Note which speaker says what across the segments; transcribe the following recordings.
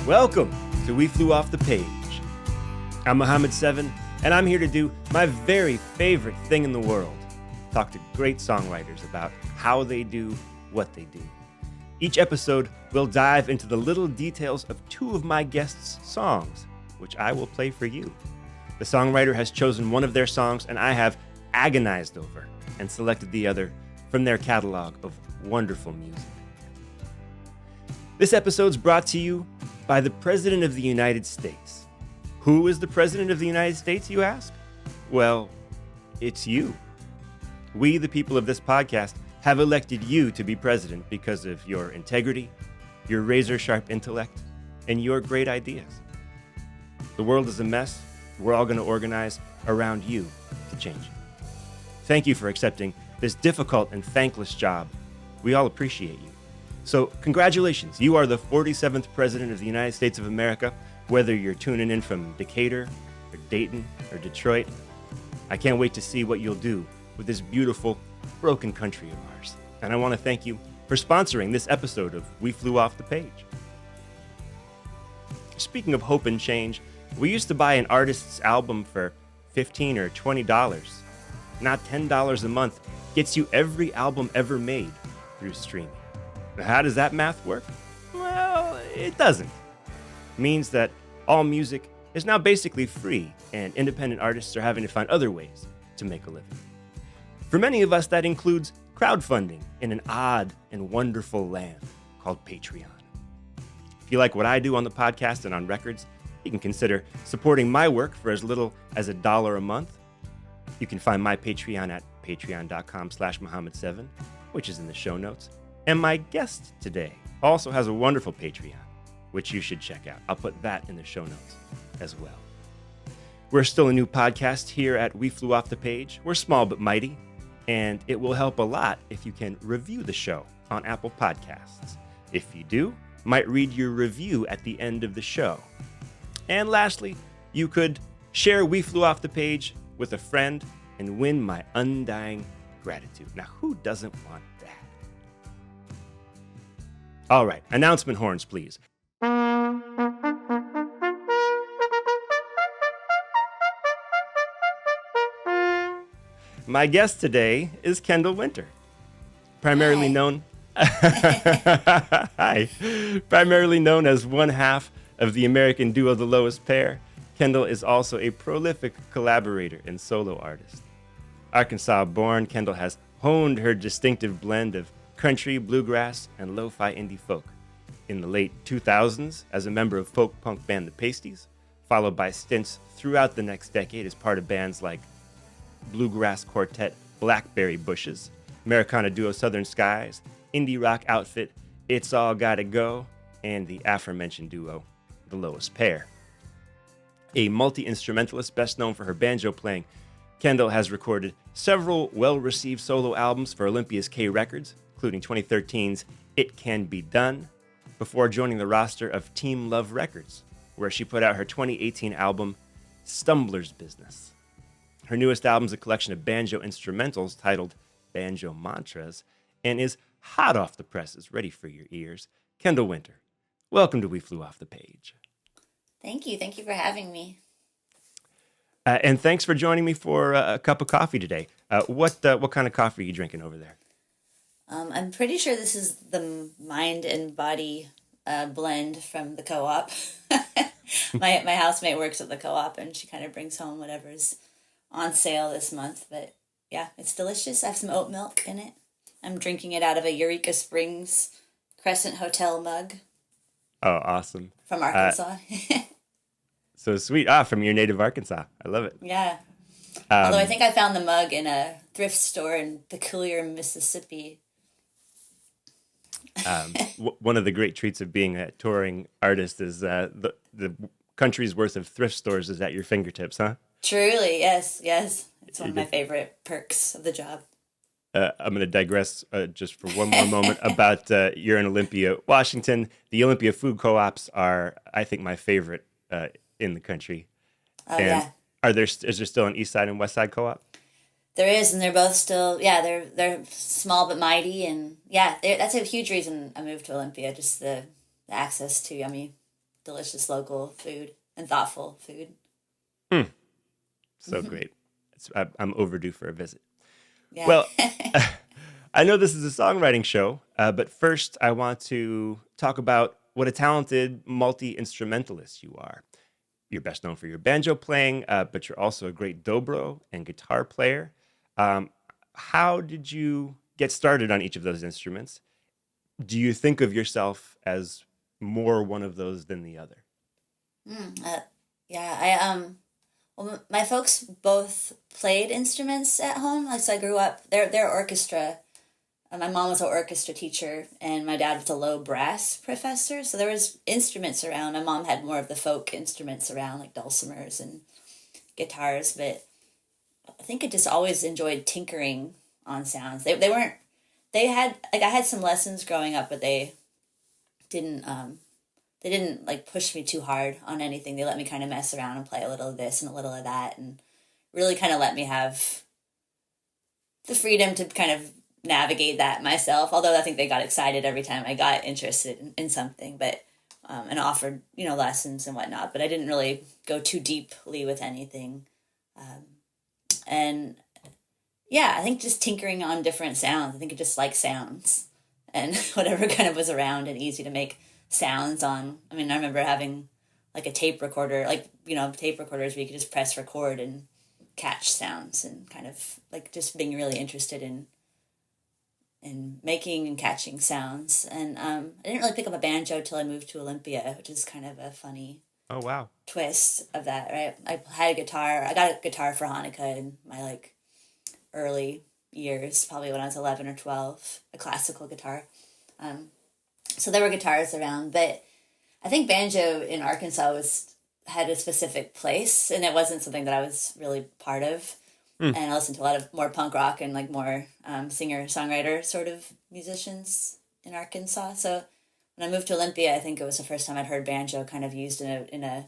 Speaker 1: Welcome to We Flew Off the Page. I'm Muhammad 7, and I'm here to do my very favorite thing in the world, talk to great songwriters about how they do what they do. Each episode, we'll dive into the little details of two of my guests' songs, which I will play for you. The songwriter has chosen one of their songs, and I have agonized over and selected the other from their catalog of wonderful music. This episode's brought to you by the President of the United States. Who is the President of the United States, you ask? Well, it's you. We, the people of this podcast, have elected you to be president because of your integrity, your razor-sharp intellect, and your great ideas. The world is a mess. We're all going to organize around you to change it. Thank you for accepting this difficult and thankless job. We all appreciate you. So congratulations, you are the 47th President of the United States of America, whether you're tuning in from Decatur, or Dayton, or Detroit. I can't wait to see what you'll do with this beautiful, broken country of ours. And I want to thank you for sponsoring this episode of We Flew Off the Page. Speaking of hope and change, we used to buy an artist's album for $15 or $20. Now $10 a month gets you every album ever made through streaming. How does that math work? Well, it doesn't. It means that all music is now basically free, and independent artists are having to find other ways to make a living. For many of us, that includes crowdfunding in an odd and wonderful land called Patreon. If you like what I do on the podcast and on records, you can consider supporting my work for as little as $1 a month. You can find my Patreon at patreon.com/Muhammad7, which is in the show notes. And my guest today also has a wonderful Patreon, which you should check out. I'll put that in the show notes as well. We're still a new podcast here at We Flew Off the Page. We're small but mighty, and it will help a lot if you can review the show on Apple Podcasts. If you do, might read your review at the end of the show. And lastly, you could share We Flew Off the Page with a friend and win my undying gratitude. Now, who doesn't want that? All right, announcement horns, please. My guest today is Kendl Winter, primarily known primarily known as one half of the American duo The Lowest Pair. Kendl is also a prolific collaborator and solo artist. Arkansas-born, Kendl has honed her distinctive blend of country, bluegrass, and lo-fi indie folk. In the late 2000s, as a member of folk punk band The Pasties, followed by stints throughout the next decade as part of bands like bluegrass quartet Blackberry Bushes, Americana duo Southern Skies, indie rock outfit It's All Gotta Go, and the aforementioned duo The Lowest Pair. A multi-instrumentalist best known for her banjo playing, Kendl has recorded several well-received solo albums for Olympia's K Records, including 2013's It Can Be Done, before joining the roster of Team Love Records, where she put out her 2018 album, Stumbler's Business. Her newest album is a collection of banjo instrumentals titled Banjo Mantras, and is hot off the presses, ready for your ears. Kendl Winter, welcome to We Flew Off the Page.
Speaker 2: Thank you for having me.
Speaker 1: And thanks for joining me for a cup of coffee today. What kind of coffee are you drinking over there?
Speaker 2: I'm pretty sure this is the Mind and Body blend from the co-op. My housemate works at the co-op, and she kind of brings home whatever's on sale this month. But yeah, it's delicious. I have some oat milk in it. I'm drinking it out of a Eureka Springs Crescent Hotel mug.
Speaker 1: Oh, awesome.
Speaker 2: From Arkansas.
Speaker 1: So sweet. From your native Arkansas. I love it.
Speaker 2: Yeah. Although I think I found the mug in a thrift store in Peculiar, Mississippi.
Speaker 1: One of the great treats of being a touring artist is the country's worth of thrift stores is at your fingertips, huh?
Speaker 2: Truly, yes. It's one of my favorite perks of the job.
Speaker 1: I'm going to digress just for one more moment about you're in Olympia, Washington. The Olympia food co-ops are, I think, my favorite in the country.
Speaker 2: Oh, and
Speaker 1: yeah. Is there still an East Side and West Side co-op?
Speaker 2: There is, and they're both still, they're small but mighty, and that's a huge reason I moved to Olympia, just the access to yummy delicious local food and thoughtful food.
Speaker 1: So great. I'm overdue for a visit.
Speaker 2: Yeah.
Speaker 1: Well, I know this is a songwriting show, but first I want to talk about what a talented multi-instrumentalist you are. You're best known for your banjo playing, but you're also a great dobro and guitar player. How did you get started on each of those instruments? Do you think of yourself as more one of those than the other?
Speaker 2: Yeah, well, my folks both played instruments at home. Like, so I grew up. They're orchestra. My mom was an orchestra teacher, and my dad was a low brass professor. So there was instruments around. My mom had more of the folk instruments around, like dulcimers and guitars. But I think I just always enjoyed tinkering on sounds. They weren't. They had like I had some lessons growing up, but didn't they didn't like push me too hard on anything. They let me kind of mess around and play a little of this and a little of that, and really kind of let me have the freedom to kind of navigate that myself. Although I think they got excited every time I got interested in something, but and offered lessons and whatnot. But I didn't really go too deeply with anything, and yeah, I think just tinkering on different sounds. I think I just like sounds and whatever kind of was around and easy to make sounds on. I mean, I remember having like a tape recorder, like, tape recorders where you could just press record and catch sounds, and kind of like just being really interested in making and catching sounds. And I didn't really pick up a banjo till I moved to Olympia, which is kind of a funny
Speaker 1: Oh, wow.
Speaker 2: twist of that, right? I had a guitar. I got a guitar for Hanukkah in my like early years, probably when I was 11 or 12, a classical guitar. So there were guitars around, but I think banjo in Arkansas had a specific place, and it wasn't something that I was really part of. And I listened to a lot of more punk rock and like more singer-songwriter sort of musicians in Arkansas. So when I moved to Olympia, I think it was the first time I'd heard banjo kind of used in a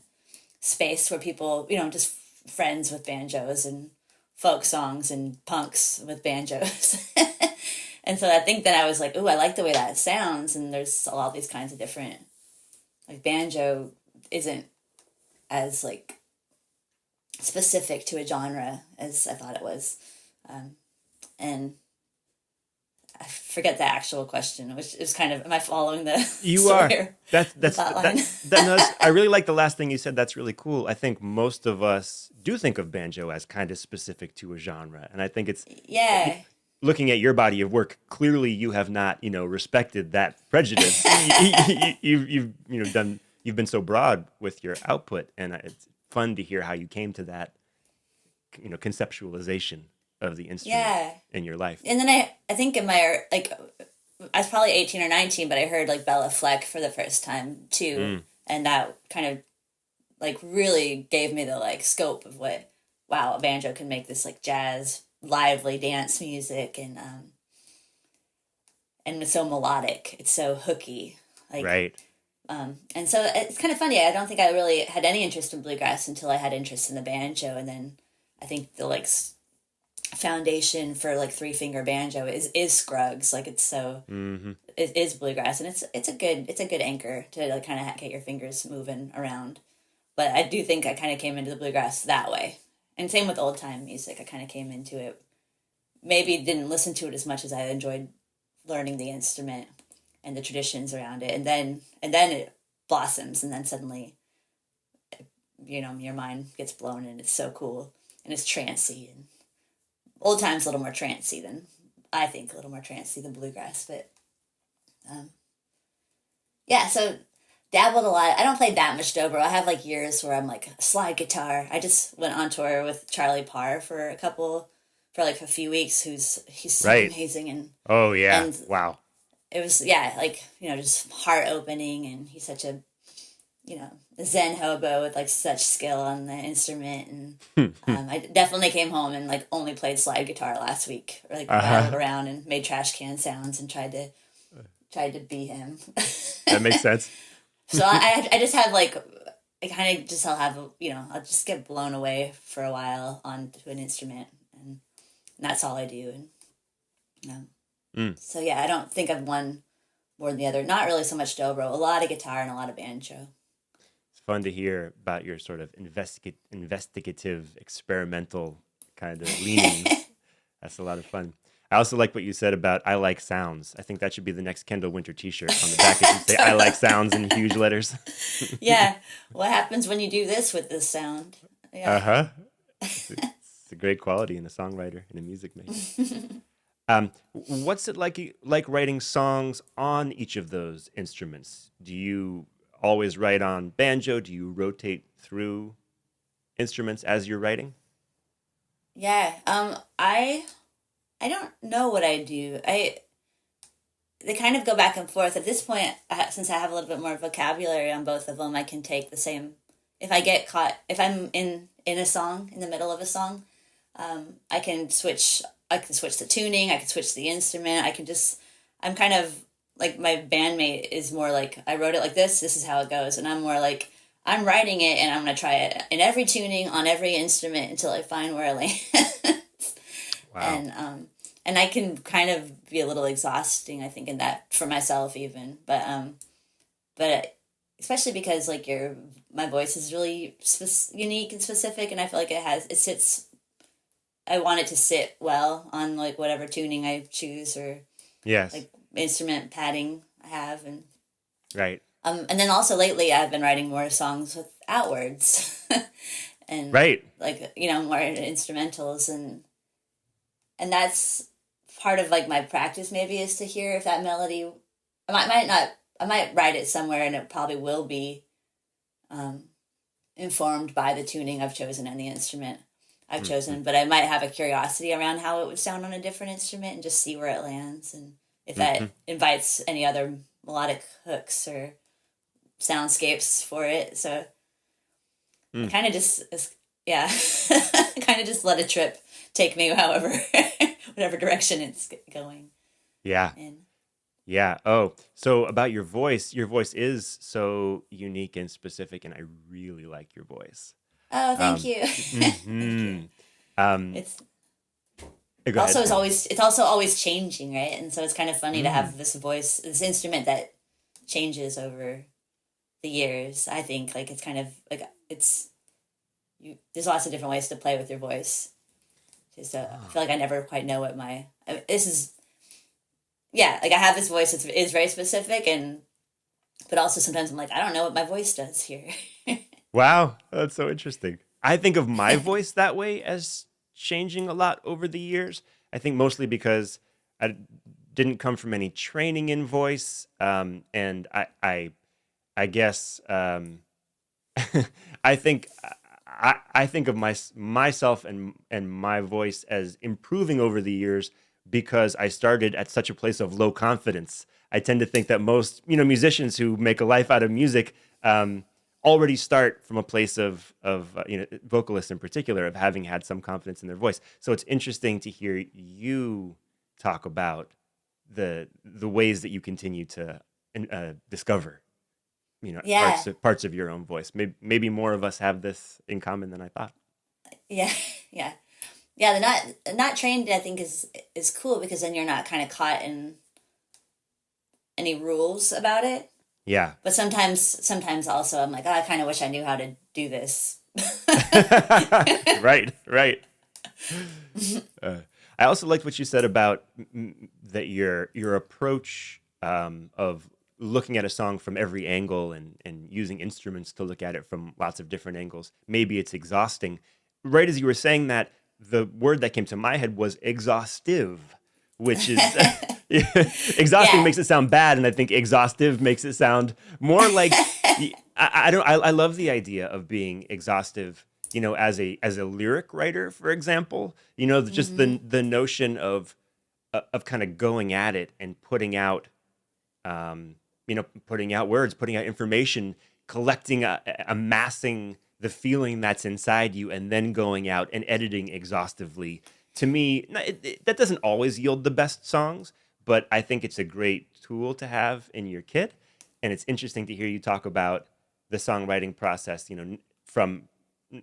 Speaker 2: space where people, just friends with banjos and folk songs and punks with banjos. And so I think that I was like, ooh, I like the way that sounds. And there's all these kinds of different, like banjo isn't as like specific to a genre as I thought it was. And I forget the actual question, which is kind of, am I following the
Speaker 1: You are. I really like the last thing you said. That's really cool. I think most of us do think of banjo as kind of specific to a genre. And I think it's,
Speaker 2: yeah.
Speaker 1: Looking at your body of work, clearly you have not, respected that prejudice. You've been so broad with your output, and it's fun to hear how you came to that, conceptualization of the instrument in your life.
Speaker 2: And then I think in my, like, I was probably 18 or 19, but I heard like Bella Fleck for the first time too. And that kind of like really gave me the like scope of what, wow, a banjo can make this like jazz, lively dance music, and it's so melodic. It's so hooky. Like,
Speaker 1: right.
Speaker 2: And so it's kind of funny. I don't think I really had any interest in bluegrass until I had interest in the banjo. And then I think the like foundation for like 3-finger banjo is Scruggs. Like it's so, it is bluegrass, and it's a good anchor to like kind of get your fingers moving around. But I do think I kind of came into the bluegrass that way. And same with old time music. I kind of came into it, maybe didn't listen to it as much as I enjoyed learning the instrument and the traditions around it. And then it blossoms, and then suddenly, your mind gets blown, and it's so cool, and it's trancey. And old time's a little more trancey than bluegrass. But, yeah, so dabbled a lot. I don't play that much dobro. I have like years where I'm like slide guitar. I just went on tour with Charlie Parr for a few weeks. He's so amazing, and
Speaker 1: oh yeah,
Speaker 2: and
Speaker 1: wow.
Speaker 2: It was just heart opening, and he's such a Zen hobo with like such skill on the instrument. And I definitely came home and like only played slide guitar last week, or like rattled around and made trash can sounds and tried to be him.
Speaker 1: That makes sense.
Speaker 2: So I just have like, I'll just get blown away for a while onto an instrument, and that's all I do. And so yeah, I don't think I've one more than the other. Not really so much dobro, a lot of guitar and a lot of banjo.
Speaker 1: fun to hear about your sort of investigative, experimental kind of leanings. That's a lot of fun. I also like what you said about "I like sounds." I think that should be the next Kendl Winter T-shirt. On the back, it should say "I like sounds" in huge letters.
Speaker 2: Yeah. What happens when you do this with this sound?
Speaker 1: Uh
Speaker 2: Yeah.
Speaker 1: huh. It's a great quality in a songwriter and a music maker. What's it like writing songs on each of those instruments? Do you always write on banjo? Do you rotate through instruments as you're writing?
Speaker 2: Yeah. I don't know what I do. They kind of go back and forth. At this point, since I have a little bit more vocabulary on both of them, I can take the same. If I get caught, if I'm in a song, in the middle of a song, I can switch. I can switch the tuning. I can switch the instrument. I can just. I'm kind of like my bandmate is more like I wrote it like this. This is how it goes, and I'm more like I'm writing it, and I'm gonna try it in every tuning on every instrument until I find where I land.
Speaker 1: Wow.
Speaker 2: And I can kind of be a little exhausting, I think, in that for myself even, but especially because like my voice is really unique and specific, and I feel like it sits. I want it to sit well on like whatever tuning I choose or
Speaker 1: Yes.
Speaker 2: like instrument padding I have,
Speaker 1: Right.
Speaker 2: and then also lately I've been writing more songs without words, and
Speaker 1: Right.
Speaker 2: like more instrumentals and that's part of like my practice maybe is to hear if that melody I might write it somewhere and it probably will be informed by the tuning I've chosen and the instrument I've chosen, but I might have a curiosity around how it would sound on a different instrument and just see where it lands and if that invites any other melodic hooks or soundscapes for it. So I kind of just yeah kind of just let a trip take me however whatever direction it's going
Speaker 1: Yeah.
Speaker 2: in.
Speaker 1: Yeah. Oh, so about your voice is so unique and specific, and I really like your voice.
Speaker 2: Oh, thank
Speaker 1: Um,
Speaker 2: you. Thank you.
Speaker 1: mhm. Um,
Speaker 2: It's
Speaker 1: Go ahead.
Speaker 2: it's also always changing, right? And so it's kind of funny to
Speaker 1: Mm.
Speaker 2: have this voice, this instrument that changes over the years. I think like it's kind of like there's lots of different ways to play with your voice. Just I feel like I never quite know what this is. Yeah, like I have this voice that is very specific, but also sometimes I'm like I don't know what my voice does here.
Speaker 1: Wow, that's so interesting. I think of my voice that way as changing a lot over the years. I think mostly because I didn't come from any training in voice, and I guess I think I think of myself and my voice as improving over the years because I started at such a place of low confidence. I tend to think that most musicians who make a life out of music already start from a place of vocalists in particular of having had some confidence in their voice. So it's interesting to hear you talk about the ways that you continue to discover
Speaker 2: Yeah,
Speaker 1: parts of your own voice. Maybe more of us have this in common than I thought.
Speaker 2: yeah, yeah, yeah. The not trained, I think, is cool because then you're not kind of caught in any rules about it.
Speaker 1: Yeah.
Speaker 2: But sometimes also I'm like, oh, I kind of wish I knew how to do this.
Speaker 1: Right, right. I also liked what you said about that your approach of looking at a song from every angle and using instruments to look at it from lots of different angles. Maybe it's exhausting. Right as you were saying that, the word that came to my head was exhaustive, which is exhausting
Speaker 2: Yeah.
Speaker 1: makes it sound bad, and I think exhaustive makes it sound more like I love the idea of being exhaustive. As a lyric writer, for example, just the notion of kind of going at it and putting out words, putting out information, collecting, amassing the feeling that's inside you, and then going out and editing exhaustively. To me, that doesn't always yield the best songs, but I think it's a great tool to have in your kit. And it's interesting to hear you talk about the songwriting process, from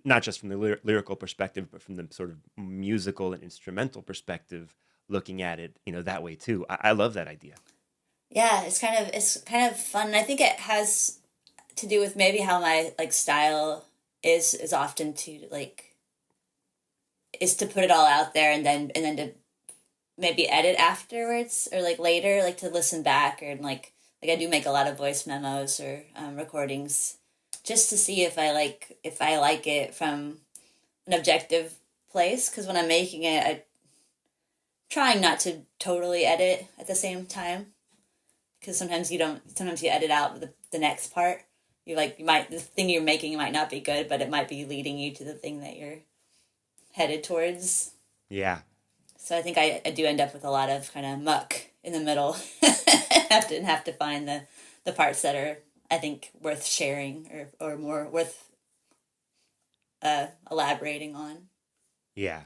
Speaker 1: not just from the lyrical perspective, but from the sort of musical and instrumental perspective, looking at it, that way too. I love that idea.
Speaker 2: Yeah, it's kind of fun. I think it has to do with maybe how my like style is often to like is to put it all out there and then to maybe edit afterwards or like later, like to listen back or like I do make a lot of voice memos or recordings just to see if I like it from an objective place, because when I'm making it, I'm trying not to totally edit at the same time, because sometimes you edit out the next part. The thing you're making might not be good, but it might be leading you to the thing that you're headed towards.
Speaker 1: Yeah.
Speaker 2: So I think I do end up with a lot of kind of muck in the middle. have to find the parts that are, I think, worth sharing or more worth elaborating on.
Speaker 1: Yeah.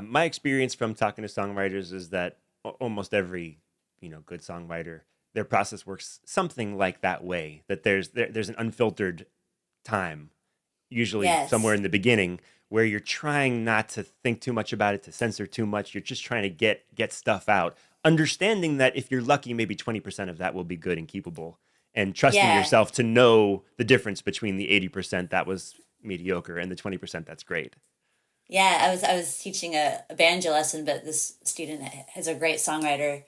Speaker 1: My experience from talking to songwriters is that almost every, good songwriter, their process works something like that way. That there's an unfiltered time, usually
Speaker 2: Yes.
Speaker 1: somewhere in the beginning, where you're trying not to think too much about it, to censor too much. You're just trying to get stuff out, understanding that if you're lucky, maybe 20% of that will be good and keepable, and trusting
Speaker 2: Yeah.
Speaker 1: yourself to know the difference between the 80% that was mediocre and the 20% that's great.
Speaker 2: Yeah, I was teaching a banjo lesson, but this student is a great songwriter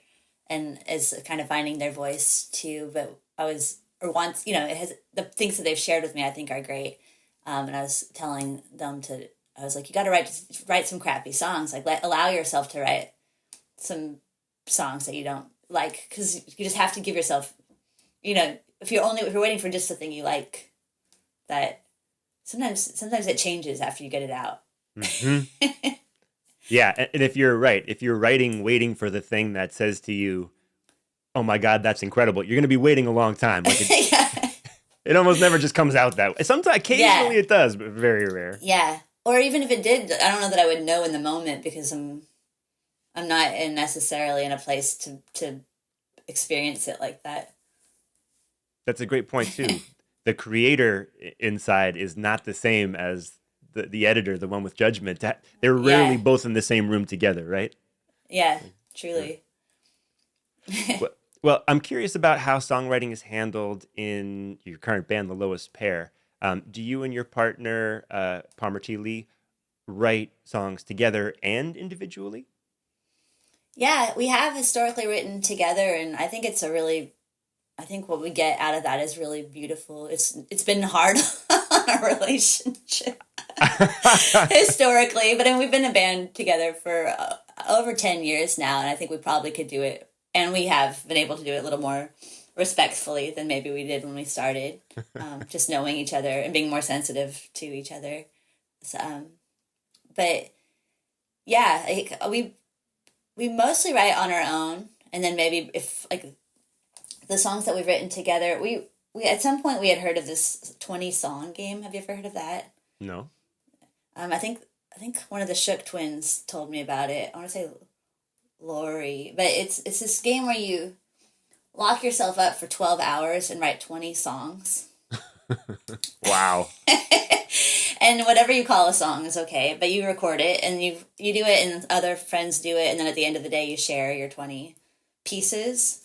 Speaker 2: and is kind of finding their voice too. But it has the things that they've shared with me, I think, are great. And I was telling them I was like, you got to write some crappy songs. Like, allow yourself to write some songs that you don't like, because you just have to give yourself, if you're waiting for just the thing you like, that sometimes it changes after you get it out.
Speaker 1: Mm-hmm. Yeah, and if you're writing, waiting for the thing that says to you, "Oh my God, that's incredible," you're going to be waiting a long time. Like
Speaker 2: Yeah.
Speaker 1: it almost never just comes out that way. Sometimes, occasionally,
Speaker 2: Yeah.
Speaker 1: it does, but very rare.
Speaker 2: Yeah. Or even if it did, I don't know that I would know in the moment, because I'm not necessarily in a place to experience it like that.
Speaker 1: That's a great point too. The creator inside is not the same as the editor, the one with judgment. They're rarely
Speaker 2: Yeah.
Speaker 1: both in the same room together, right?
Speaker 2: Yeah, truly.
Speaker 1: Well, I'm curious about how songwriting is handled in your current band, The Lowest Pair. Do you and your partner, Palmer T. Lee, write songs together and individually?
Speaker 2: Yeah, we have historically written together, and I think what we get out of that is really beautiful. It's been hard on our relationship historically, but we've been a band together for over 10 years now, and I think we probably could do it, and we have been able to do it a little more respectfully than maybe we did when we started, just knowing each other and being more sensitive to each other. So, but yeah, we mostly write on our own, and then maybe if like the songs that we've written together, we at some point we had heard of this 20 song game. Have you ever heard of that?
Speaker 1: No.
Speaker 2: I think one of the Shook twins told me about it. I want to say Lori, but it's this game where you lock yourself up for 12 hours and write 20 songs.
Speaker 1: Wow.
Speaker 2: And whatever you call a song is okay, but you record it and you do it and other friends do it, and then at the end of the day you share your 20 pieces.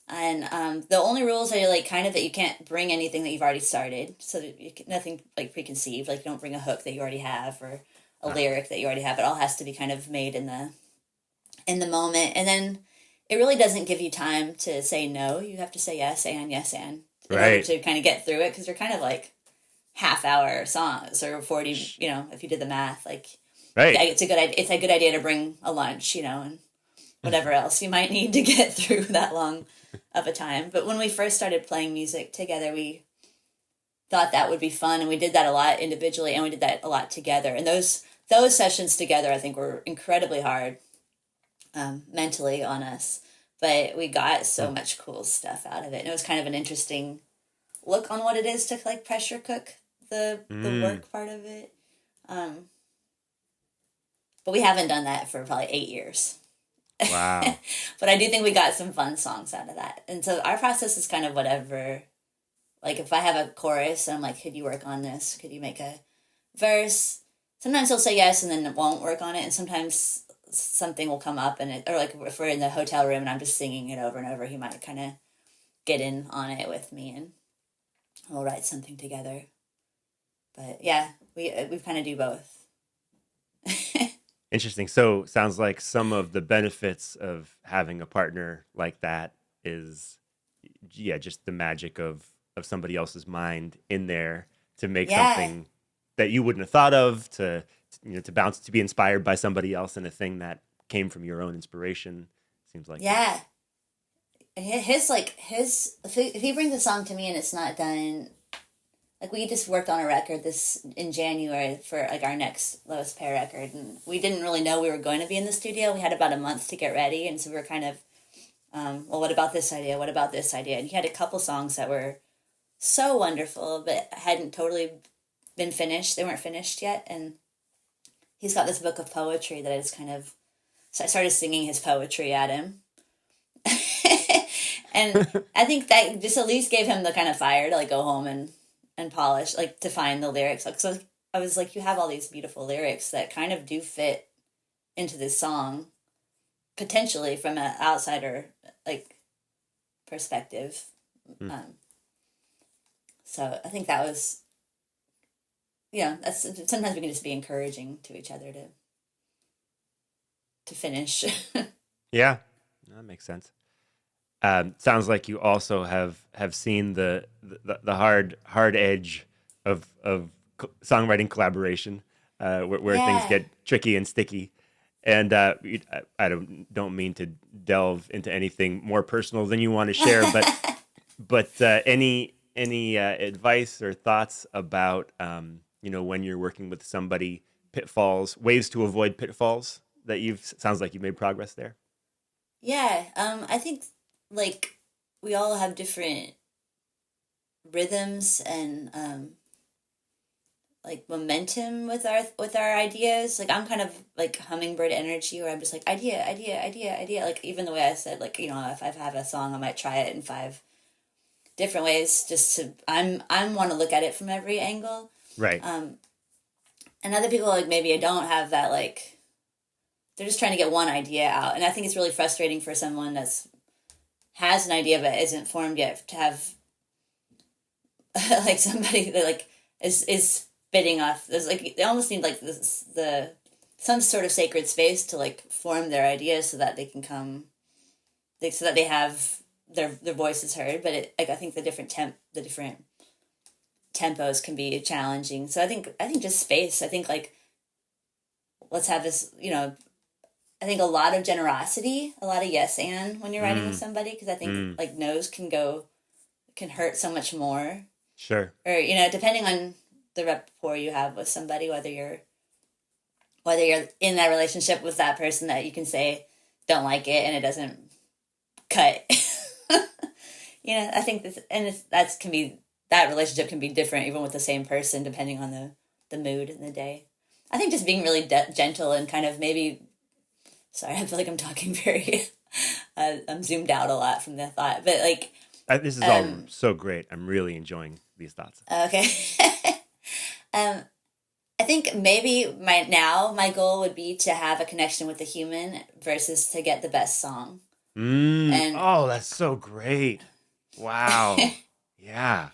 Speaker 2: And the only rules are like kind of that you can't bring anything that you've already started, so that nothing like preconceived, like you don't bring a hook that you already have or a lyric that you already have. It all has to be kind of made in the moment, and then it really doesn't give you time to say no. You have to say yes and in order to kind of get through it, because they're kind of like half-hour songs or 40. If you did the math, like
Speaker 1: Right.
Speaker 2: it's a good idea to bring a lunch, and whatever else you might need to get through that long of a time. But when we first started playing music together, we thought that would be fun, and we did that a lot individually, and we did that a lot together. And those sessions together, I think, were incredibly hard mentally on us, but we got so much cool stuff out of it. And it was kind of an interesting look on what it is to like pressure cook the work part of it. But we haven't done that for probably 8 years.
Speaker 1: Wow.
Speaker 2: But I do think we got some fun songs out of that. And so our process is kind of whatever. Like if I have a chorus and I'm like, could you work on this? Could you make a verse? Sometimes he'll say yes and then it won't work on it. And sometimes something will come up or like if we're in the hotel room and I'm just singing it over and over, he might kind of get in on it with me. And we'll write something together. But yeah, we kind of do both.
Speaker 1: Interesting. So sounds like some of the benefits of having a partner like that is, yeah, just the magic of somebody else's mind in there to make
Speaker 2: Yeah,
Speaker 1: something that you wouldn't have thought of, to bounce, to be inspired by somebody else, and a thing that came from your own inspiration. Seems like
Speaker 2: yeah.
Speaker 1: it's
Speaker 2: His if he brings a song to me and it's not done, like we just worked on a record this in January for like our next Lowest Pair record, and we didn't really know we were going to be in the studio. We had about a month to get ready, and so we were kind of, well, what about this idea? What about this idea? And he had a couple songs that were so wonderful, but hadn't totally been finished. They weren't finished yet, and he's got this book of poetry that I just kind of, so I started singing his poetry at him. And I think that just at least gave him the kind of fire to like go home and polish, like to find the lyrics. Like, so I was like, you have all these beautiful lyrics that kind of do fit into this song, potentially from an outsider like perspective.
Speaker 1: mm,
Speaker 2: Um, so I think that was, that's sometimes we can just be encouraging to each other to finish.
Speaker 1: yeah, that makes sense. Sounds like you also have seen the hard edge of songwriting collaboration, where things
Speaker 2: Yeah.
Speaker 1: get tricky and sticky. And I don't mean to delve into anything more personal than you want to share, but any advice or thoughts about when you're working with somebody, pitfalls, ways to avoid pitfalls that sounds like you've made progress there.
Speaker 2: Yeah, I think like we all have different rhythms and like momentum with our ideas. Like I'm kind of like hummingbird energy, where I'm just like idea, idea, idea, idea. Like even the way I said, like if I have a song, I might try it in five different ways. Just to I'm want to look at it from every angle.
Speaker 1: Right.
Speaker 2: Um, and other people like maybe I don't have that like they're just trying to get one idea out, and I think it's really frustrating for someone that's has an idea but isn't formed yet to have like somebody that like is spitting off. There's like they almost need like this the some sort of sacred space to like form their ideas so that they can so that they have their voices heard. But like I think the different tempos can be challenging. So I think just space. I think like let's have this. I think a lot of generosity, a lot of yes and when you're writing with
Speaker 1: Mm,
Speaker 2: somebody, because I think
Speaker 1: mm,
Speaker 2: like no's can hurt so much more.
Speaker 1: sure.
Speaker 2: Or depending on the rapport you have with somebody, whether you're in that relationship with that person that you can say don't like it and it doesn't cut. I think this and that relationship can be different even with the same person depending on the mood and the day. I think just being really gentle and kind of maybe. Sorry, I feel like I'm talking very. I'm zoomed out a lot from the thought, but like,
Speaker 1: This is all so great. I'm really enjoying these thoughts.
Speaker 2: okay. um, I think maybe my goal would be to have a connection with the human versus to get the best song. And
Speaker 1: Oh, that's so great. Wow. Yeah.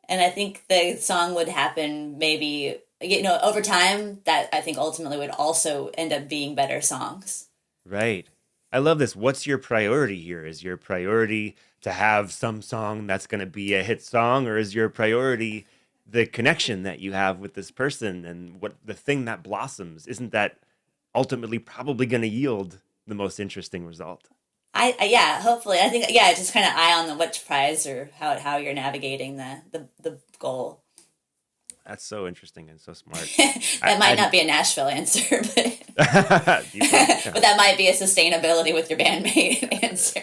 Speaker 2: and I think the song would happen maybe over time that I think ultimately would also end up being better songs.
Speaker 1: Right. I love this. What's your priority here? Is your priority to have some song that's going to be a hit song, or is your priority the connection that you have with this person and what the thing that blossoms? Isn't that ultimately probably going to yield the most interesting result?
Speaker 2: Yeah, hopefully. I think yeah, just kind of eye on the which prize or how you're navigating the goal.
Speaker 1: That's so interesting and so smart.
Speaker 2: That might
Speaker 1: I
Speaker 2: not be a Nashville answer, but
Speaker 1: you probably, yeah,
Speaker 2: but that might be a sustainability with your bandmate answer.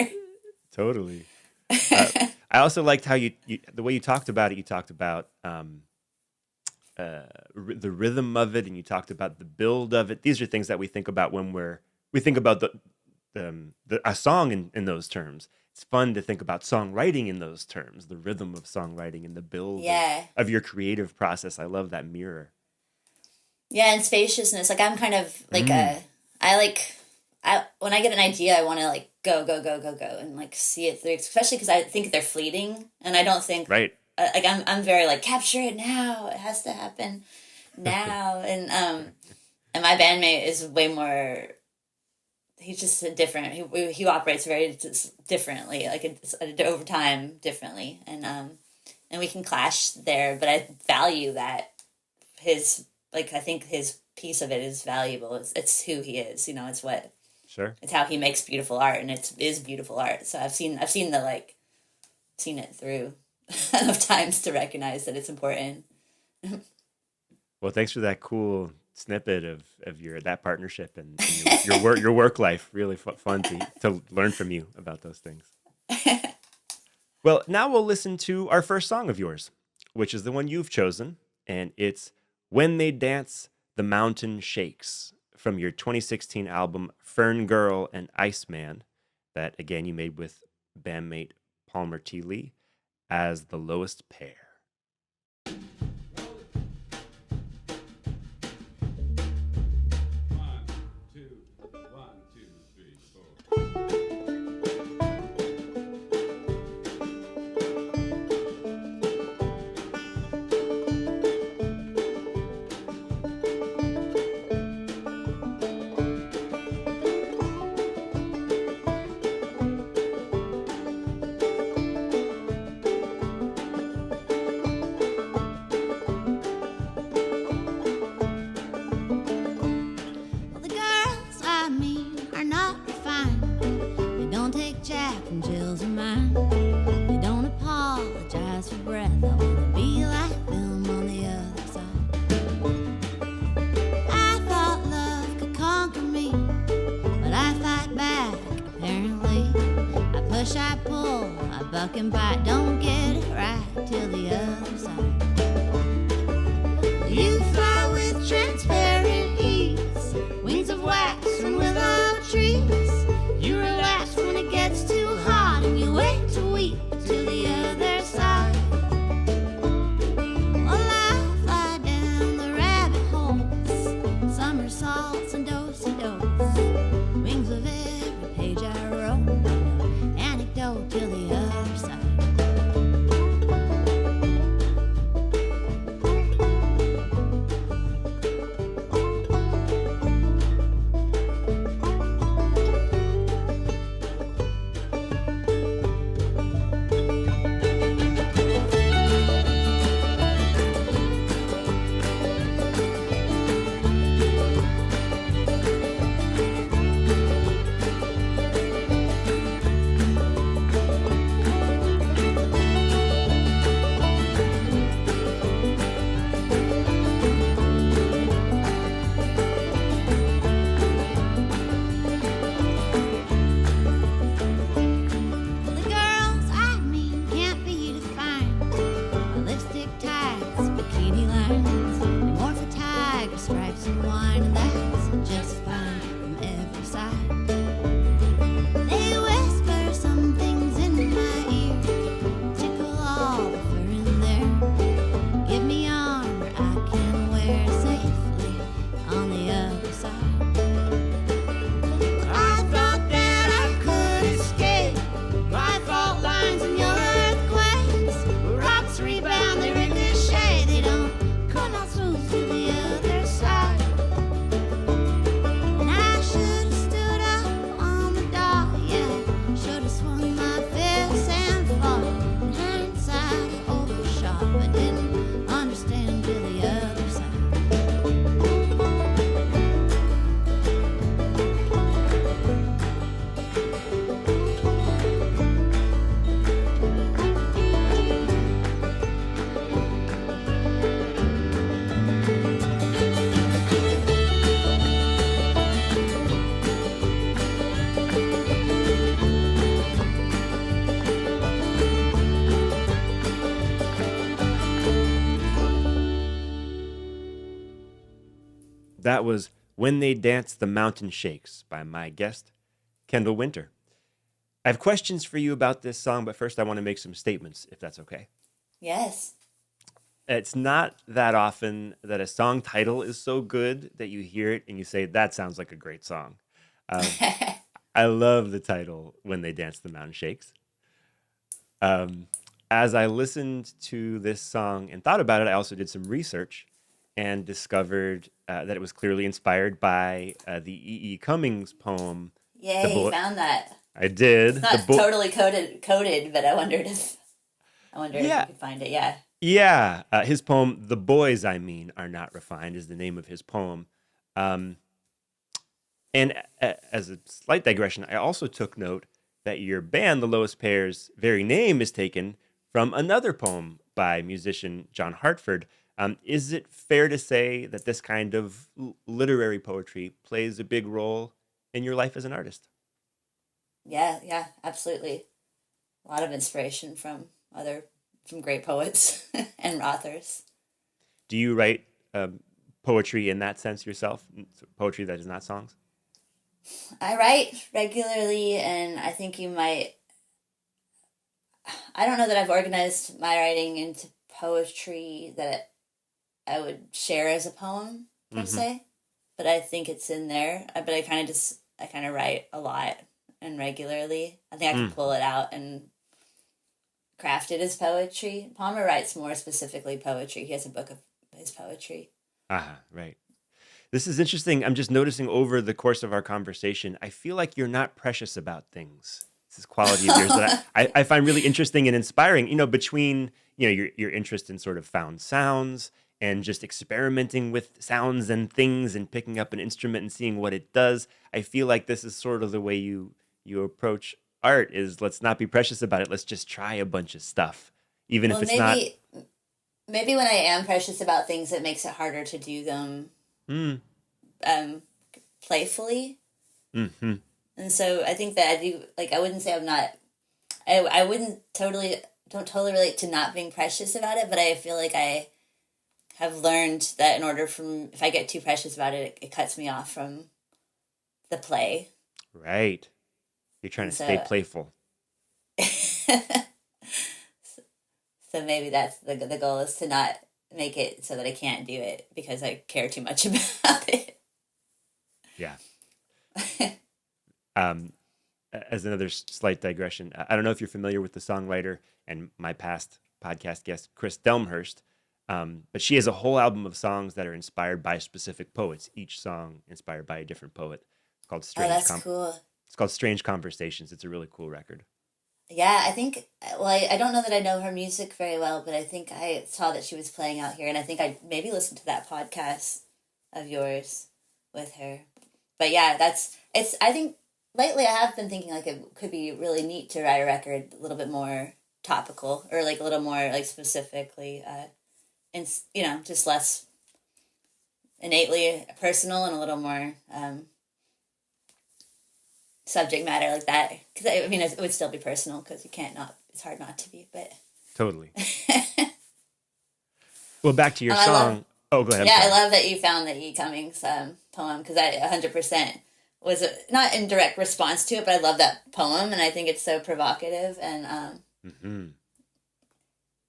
Speaker 1: totally. I also liked how the way you talked about it. You talked about the rhythm of it, and you talked about the build of it. These are things that we think about when we think about a song in those terms. It's fun to think about songwriting in those terms, the rhythm of songwriting and the build
Speaker 2: Yeah.
Speaker 1: of your creative process. I love that mirror.
Speaker 2: Yeah, and spaciousness. Like I'm kind of like
Speaker 1: Mm,
Speaker 2: I when I get an idea, I want to like go go go go go and like see it through. Especially because I think they're fleeting, and I don't think
Speaker 1: right.
Speaker 2: like I'm very like capture it now. It has to happen now. And my bandmate is way more. He's just a different. He operates very differently, like it's over time differently, and we can clash there. But I value that his like I think his piece of it is valuable. It's who he is. You know, it's what
Speaker 1: Sure.
Speaker 2: it's how he makes beautiful art, and it is beautiful art. So I've seen the like seen it through enough times to recognize that it's important.
Speaker 1: Well, thanks for that cool snippet of your that partnership and your work life. Really fun to learn from you about those things. Well, now we'll listen to our first song of yours, which is the one you've chosen, and it's "When They Dance, the Mountain Shakes" from your 2016 album "Fern Girl and Iceman," that again you made with bandmate Palmer T. Lee as the lowest pair.
Speaker 3: One, two, three, four.
Speaker 4: Well, the girls I mean are not refined. They don't take Jack and Jill's of mine. They don't apologize for breath. I wanna be like them on the other side. I thought love could conquer me, but I fight back, apparently. I push, I pull, I buck and bite. Don't get it right till the other side. You fly with transparent ease, wings of wax and willow trees. You relax when it gets too hot, and you wait to weep to the other side. While I fly down the rabbit holes, somersaults and do-si-dos, wings of every page I wrote, anecdote till the other side. The girls I mean can't be defined by lipstick tags, bikini lines. They morph for tiger stripes and wine, and that's just fine from every side. They whisper some things in my ear, tickle all the fur in there. Give me armor I can wear safely on the other side. I thought that I could escape my fault lines and your earthquakes. Rocks rebound, they ricochet, they don't come out smooth to the other side. And I should have stood up on the dock, yeah. Should have swung my fists and fought. In hindsight, I overshot, but didn't understand till the other side.
Speaker 1: That was "When They Dance, the Mountain Shakes" by my guest, Kendl Winter. I have questions for you about this song, but first I want to make some statements, if that's okay.
Speaker 2: Yes.
Speaker 1: It's not that often that a song title is so good that you hear it and you say, that sounds like a great song. Um, I love the title, "When They Dance, the Mountain Shakes." As I listened to this song and thought about it, I also did some research and discovered that it was clearly inspired by the E. Cummings poem. The
Speaker 2: Yay, you
Speaker 1: boy.
Speaker 2: found that.
Speaker 1: I did.
Speaker 2: It's not totally coded, but I wondered if you could find it. Yeah.
Speaker 1: Yeah. His poem, "The Boys I Mean Are Not Refined," is the name of his poem. And as a slight digression, I also took note that your band, The Lowest Pair's very name is taken from another poem by musician John Hartford. Is it fair to say that this kind of literary poetry plays a big role in your life as an artist?
Speaker 2: Yeah, absolutely. A lot of inspiration from great poets and authors.
Speaker 1: Do you write poetry in that sense yourself? Poetry that is not songs?
Speaker 2: I write regularly, and I think I don't know that I've organized my writing into poetry that I would share as a poem, per se, but I think it's in there. But I kind of write a lot and regularly. I think I can pull it out and craft it as poetry. Palmer writes more specifically poetry. He has a book of his poetry.
Speaker 1: Right. This is interesting. I'm just noticing over the course of our conversation, I feel like you're not precious about things. This is quality of yours that I find really interesting and inspiring. Between your interest in sort of found sounds and just experimenting with sounds and things and picking up an instrument and seeing what it does. I feel like this is sort of the way you approach art. Is let's not be precious about it. Let's just try a bunch of stuff, even if it's not.
Speaker 2: Maybe when I am precious about things, it makes it harder to do them playfully.
Speaker 1: Mm-hmm.
Speaker 2: And so I think that I do, I wouldn't say I'm not, I don't totally relate to not being precious about it, but I feel like I have learned that if I get too precious about it, it cuts me off from the play.
Speaker 1: Right. You're trying to stay playful.
Speaker 2: So maybe that's the goal, is to not make it so that I can't do it because I care too much about it.
Speaker 1: Yeah. As another slight digression, I don't know if you're familiar with the songwriter and my past podcast guest, Chris Delmhurst, but she has a whole album of songs that are inspired by specific poets, each song inspired by a different poet. It's called Strange.
Speaker 2: Oh, that's cool.
Speaker 1: It's called Strange Conversations. It's a really cool record.
Speaker 2: Yeah, I think, I don't know that I know her music very well, but I think I saw that she was playing out here, and I think I maybe listened to that podcast of yours with her. But yeah, I think lately I have been thinking it could be really neat to write a record a little bit more topical, or a little more specifically, and just less innately personal and a little more subject matter like that. Because it would still be personal because it's hard not to be, but
Speaker 1: totally. Well, back to your song. Go ahead.
Speaker 2: Yeah, I love that you found the E. Cummings poem, because I 100% was not in direct response to it, but I love that poem, and I think it's so provocative. And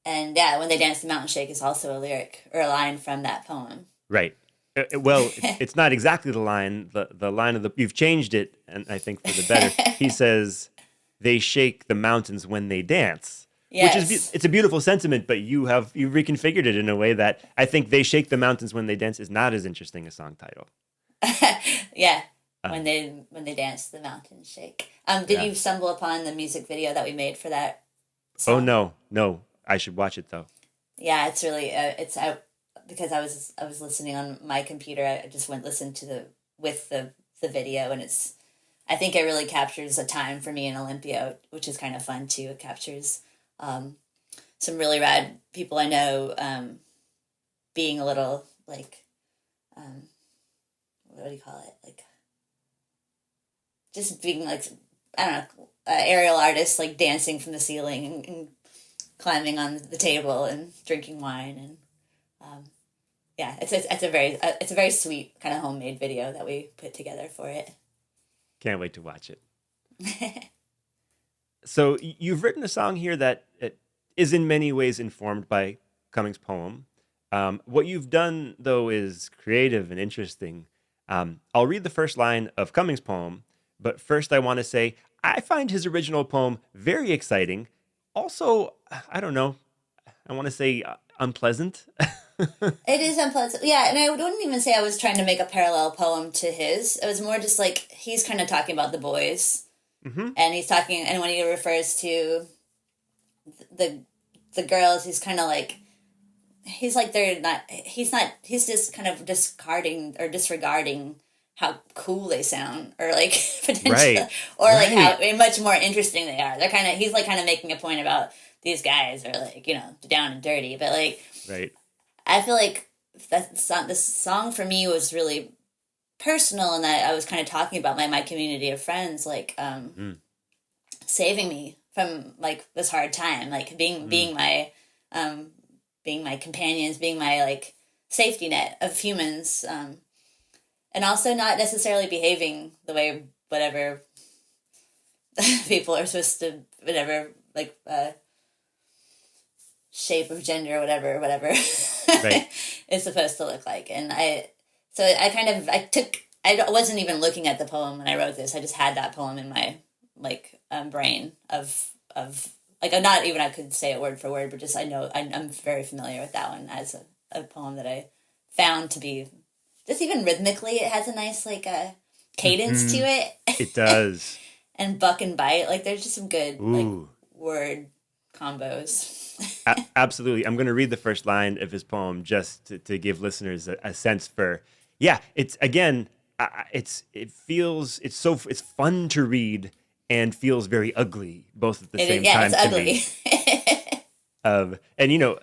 Speaker 2: and yeah, when they dance the mountain shake is also a lyric or a line from that poem. Right.
Speaker 1: Well, it's not exactly the line. The line of you've changed it, and I think for the better. He says, "They shake the mountains when they dance."
Speaker 2: Yes.
Speaker 1: Which is it's a beautiful sentiment, but you reconfigured it in a way that I think "They Shake the Mountains When They Dance" is not as interesting a song title.
Speaker 2: Yeah, when they dance, the mountains shake. Did you stumble upon the music video that we made for that song?
Speaker 1: Oh no, I should watch it though.
Speaker 2: Yeah, it's really because I was listening on my computer. I just listened to the video, and I think it really captures a time for me in Olympia, which is kind of fun too. It captures some really rad people I know being a little what do you call it? Just being I don't know, aerial artists, dancing from the ceiling and climbing on the table and drinking wine, and yeah, it's a very sweet kind of homemade video that we put together for it.
Speaker 1: Can't wait to watch it. So you've written a song here that is in many ways informed by Cummings' poem. What you've done, though, is creative and interesting. I'll read the first line of Cummings' poem, but first I want to say I find his original poem very exciting, also, I don't know, I want to say unpleasant.
Speaker 2: It is unpleasant. Yeah, and I wouldn't even say I was trying to make a parallel poem to his. It was more just like he's kind of talking about the boys.
Speaker 1: Mm-hmm.
Speaker 2: And he's talking, and when he refers to the the girls, he's kind of like, he's like he's just kind of discarding or disregarding how cool they sound, or like potentially,
Speaker 1: Right.
Speaker 2: or like how
Speaker 1: Right.
Speaker 2: much more interesting they are. They're he's like kind of making a point about these guys are like, down and dirty, but like
Speaker 1: Right.
Speaker 2: I feel like this song for me was really personal, and that I was kind of talking about my community of friends, like saving me from like this hard time, like being my being my companions, being my like safety net of humans, and also not necessarily behaving the way whatever people are supposed to, whatever like shape of gender, whatever
Speaker 1: Right.
Speaker 2: is supposed to look like. And I wasn't even looking at the poem when I wrote this. I just had that poem in my like brain of like, I'm not even, I could say it word for word, but just I'm very familiar with that one as a poem that I found to be just, even rhythmically, it has a nice like cadence to it.
Speaker 1: It does.
Speaker 2: And buck and bite, like there's just some good like
Speaker 1: Ooh.
Speaker 2: word combos.
Speaker 1: Absolutely. I'm going to read the first line of his poem just to give listeners a sense for, yeah, it's, again, it's fun to read and feels very ugly both at the same time.
Speaker 2: It's ugly.
Speaker 1: And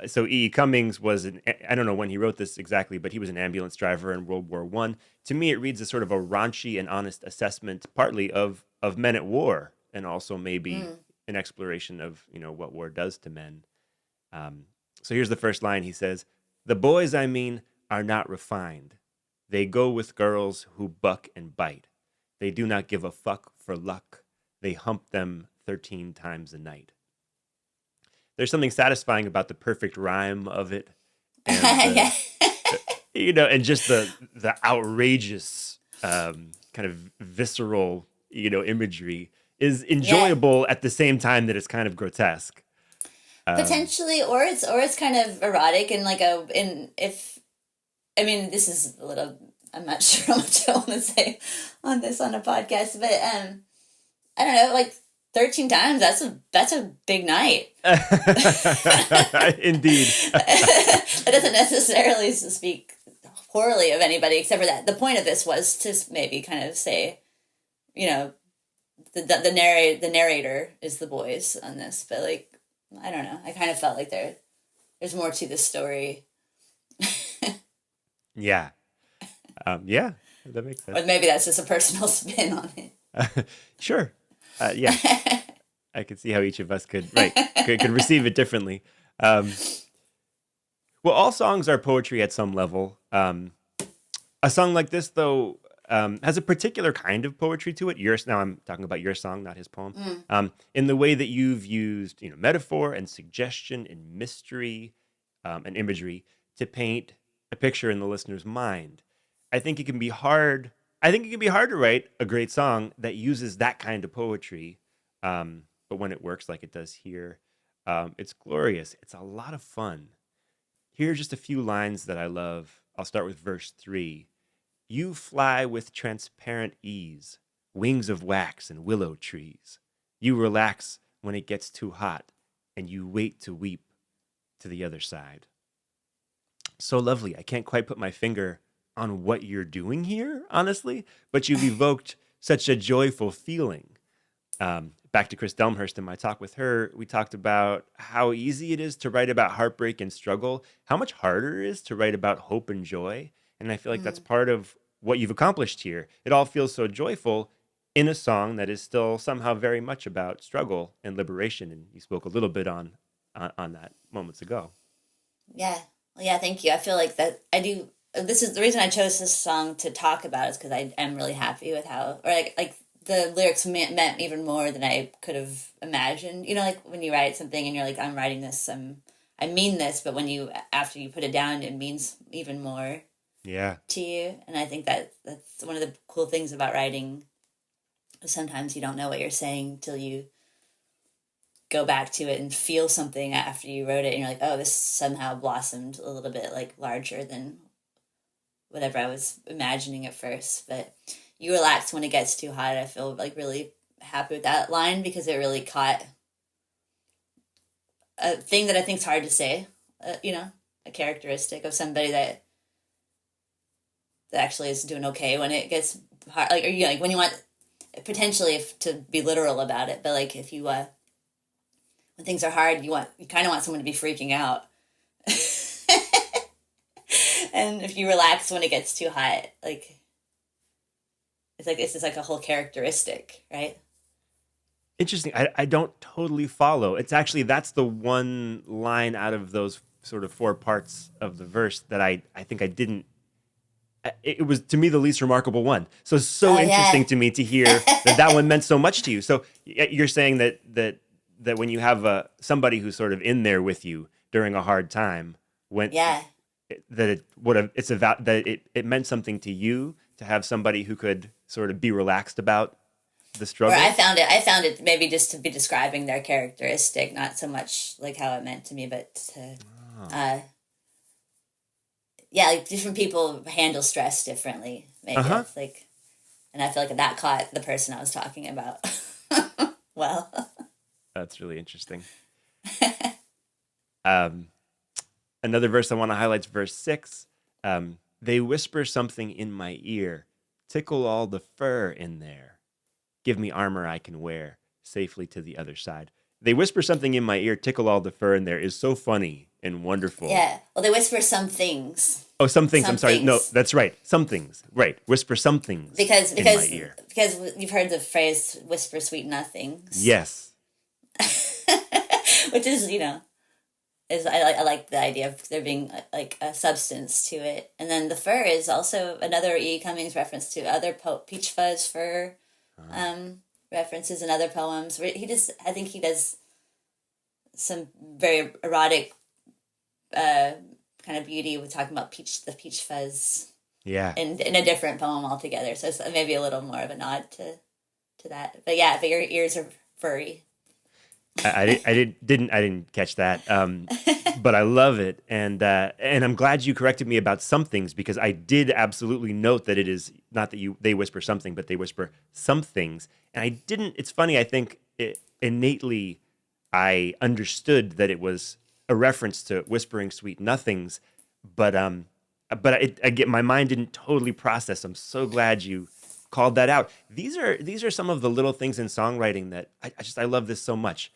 Speaker 1: so E. Cummings was I don't know when he wrote this exactly, but he was an ambulance driver in World War I. To me, it reads as sort of a raunchy and honest assessment, partly of men at war, and also maybe an exploration of, what war does to men. So here's the first line. He says, "The boys, I mean, are not refined. They go with girls who buck and bite. They do not give a fuck for luck. They hump them 13 times a night." There's something satisfying about the perfect rhyme of it. And,
Speaker 2: Yeah.
Speaker 1: and just the outrageous kind of visceral, imagery is enjoyable at the same time that it's kind of grotesque.
Speaker 2: Potentially, or it's kind of erotic, and like this is a little, I'm not sure how much I want to say on a podcast, but I don't know, like 13 times, that's a big night.
Speaker 1: Indeed.
Speaker 2: That doesn't necessarily speak poorly of anybody, except for that the point of this was to maybe kind of say, the narrator is the boys on this, but like, I don't know, I kind of felt like there's more to this story.
Speaker 1: Yeah. Yeah, that makes sense.
Speaker 2: Or maybe that's just a personal spin on it.
Speaker 1: Sure. Yeah. I could see how each of us could receive it differently. Well, all songs are poetry at some level. A song like this, though, has a particular kind of poetry to it. Now I'm talking about your song, not his poem. In the way that you've used, metaphor and suggestion and mystery and imagery to paint a picture in the listener's mind. I think it can be hard to write a great song that uses that kind of poetry. But when it works like it does here, it's glorious. It's a lot of fun. Here are just a few lines that I love. I'll start with verse 3. "You fly with transparent ease, wings of wax and willow trees. You relax when it gets too hot, and you wait to weep to the other side." So lovely. I can't quite put my finger on what you're doing here, honestly, but you've evoked such a joyful feeling. Back to Chris Delmhurst, in my talk with her, we talked about how easy it is to write about heartbreak and struggle, how much harder it is to write about hope and joy. And I feel like that's part of what you've accomplished here. It all feels so joyful in a song that is still somehow very much about struggle and liberation. And you spoke a little bit on that moments ago.
Speaker 2: Yeah. Well, yeah, thank you. I feel like that I do. This is the reason I chose this song to talk about, is because I am really happy with how, or like the lyrics meant even more than I could have imagined. Like when you write something and you're like, I'm writing this, I mean this, but after you put it down, it means even more.
Speaker 1: Yeah.
Speaker 2: To you. And I think that's one of the cool things about writing. Sometimes you don't know what you're saying till you go back to it and feel something after you wrote it, and you're like, oh, this somehow blossomed a little bit like larger than whatever I was imagining at first. But you relax when it gets too hot. I feel like really happy with that line because it really caught a thing that I think is hard to say, a characteristic of somebody that actually is doing okay when it gets hard. Like, or like when you want potentially to be literal about it, but like if you when things are hard, you kind of want someone to be freaking out. And if you relax when it gets too hot, like it's just like a whole characteristic, right?
Speaker 1: Interesting. I don't totally follow. It's actually, that's the one line out of those sort of 4 parts of the verse that I think I didn't. It was, to me, the least remarkable one. So interesting to me to hear that one meant so much to you. So you're saying that when you have somebody who's sort of in there with you during a hard time, that it meant something to you to have somebody who could sort of be relaxed about the struggle.
Speaker 2: Or I found it maybe just to be describing their characteristic, not so much like how it meant to me, but to, like different people handle stress differently. Maybe it's like, and I feel like that caught the person I was talking about. Well,
Speaker 1: that's really interesting. Another verse I want to highlight is verse 6. They whisper something in my ear, tickle all the fur in there. Give me armor I can wear safely to the other side. They whisper something in my ear, tickle all the fur in there is so funny and wonderful.
Speaker 2: Yeah. Well, they whisper some things.
Speaker 1: Oh, some things. I'm sorry. No, that's right. Some things. Right. Whisper some things
Speaker 2: because
Speaker 1: in my ear.
Speaker 2: Because you've heard the phrase "whisper sweet nothings."
Speaker 1: Yes.
Speaker 2: Which is, I like the idea of there being like a substance to it, and then the fur is also another E. Cummings reference to other peach fuzz fur references in other poems. I think he does some very erotic kind of beauty with talking about the peach fuzz.
Speaker 1: Yeah.
Speaker 2: In a different poem altogether. So it's maybe a little more of a nod to that. But yeah, but your ears are furry.
Speaker 1: I didn't catch that, but I love it, and I'm glad you corrected me about some things, because I did absolutely note that it is not that they whisper something, but they whisper some things, and I didn't. It's funny. I think innately I understood that it was a reference to whispering sweet nothings, but my mind didn't totally process. I'm so glad you called that out. These are some of the little things in songwriting that I love this so much.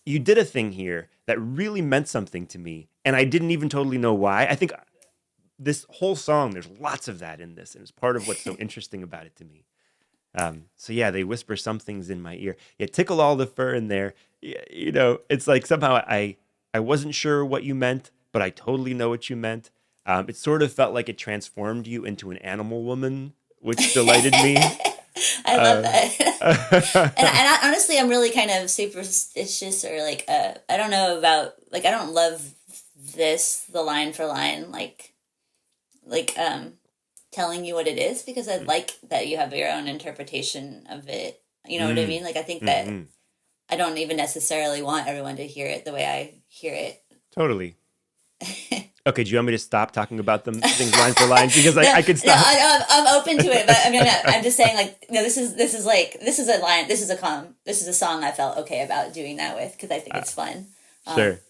Speaker 1: You did a thing here that really meant something to me, and I didn't even totally know why. I think this whole song, there's lots of that in this, and it's part of what's so interesting about it to me. So yeah, they whisper some things in my ear. Yeah, tickle all the fur in there. It's like somehow I wasn't sure what you meant, but I totally know what you meant. It sort of felt like it transformed you into an animal woman, which delighted me.
Speaker 2: I love that. and honestly, I'm really kind of superstitious, or like, I don't know about, like, I don't love the line for line, like telling you what it is, because I like that you have your own interpretation of it. You know what I mean? Like, I think that I don't even necessarily want everyone to hear it the way I hear it.
Speaker 1: Totally. Okay, do you want me to stop talking about them things line for line, because I could stop?
Speaker 2: No, I'm open to it, but I mean, I'm just saying, like, this is a line, this is a song I felt okay about doing that with, because I think it's fun.
Speaker 1: Sure.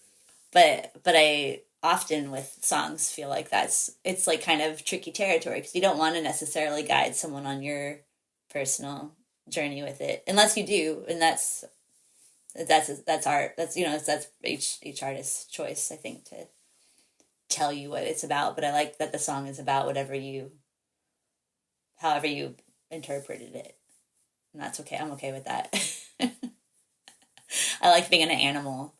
Speaker 2: But I often with songs feel like it's like kind of tricky territory, because you don't want to necessarily guide someone on your personal journey with it, unless you do, and that's art. That's that's each artist's choice, I think, to tell you what it's about. But I like that the song is about however you interpreted it, and that's okay. I'm okay with that. I like being an animal.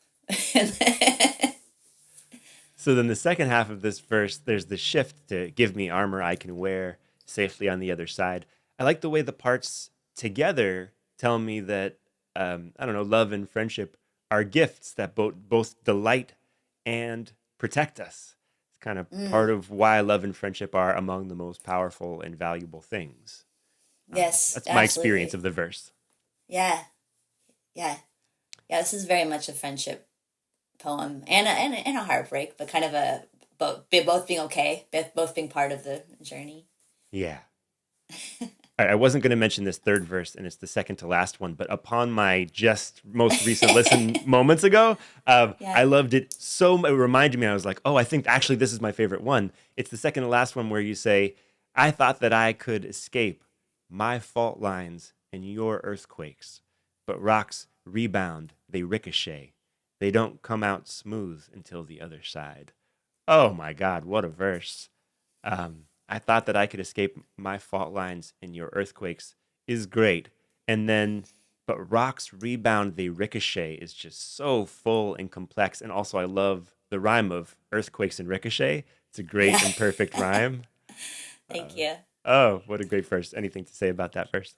Speaker 1: So then the second half of this verse, there's the shift to give me armor I can wear safely on the other side. I like the way the parts together tell me that love and friendship are gifts that both delight and protect us. It's kind of part of why love and friendship are among the most powerful and valuable things.
Speaker 2: Yes,
Speaker 1: that's my experience of the verse.
Speaker 2: Yeah. Yeah, this is very much a friendship poem and a heartbreak, but kind of a both being okay, both being part of the journey.
Speaker 1: Yeah. All right, I wasn't going to mention this third verse, and it's the second to last one, but upon my just most recent listen moments ago,
Speaker 2: Yeah.
Speaker 1: I loved it so. It reminded me, I was like, oh, I think actually this is my favorite one. It's the second to last one where you say, I thought that I could escape my fault lines and your earthquakes, but rocks rebound, they ricochet. They don't come out smooth until the other side. Oh my God, what a verse. I thought that I could escape my fault lines and your earthquakes is great. And then, but rocks rebound, they ricochet is just so full and complex. And also, I love the rhyme of earthquakes and ricochet. It's a great
Speaker 2: Yeah.
Speaker 1: and perfect rhyme.
Speaker 2: Thank you.
Speaker 1: Oh, what a great verse. Anything to say about that verse?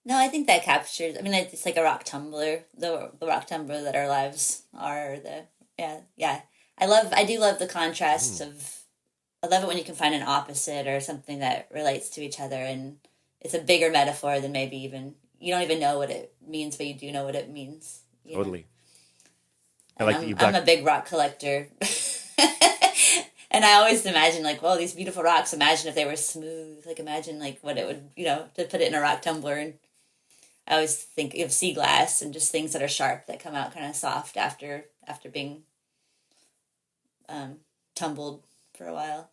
Speaker 2: No, I think that captures. I mean, it's like a rock tumbler, the rock tumbler that our lives are. Yeah. I do love the contrasts of. I love it when you can find an opposite or something that relates to each other, and it's a bigger metaphor than maybe even you don't even know what it means, but you do know what it means. You know?
Speaker 1: Totally. I
Speaker 2: And
Speaker 1: like that you brought.
Speaker 2: I'm a big rock collector. And I always imagine like, well, these beautiful rocks. Imagine if they were smooth. Like imagine like what it would, to put it in a rock tumbler. And I always think of sea glass and just things that are sharp that come out kind of soft after being tumbled for a while.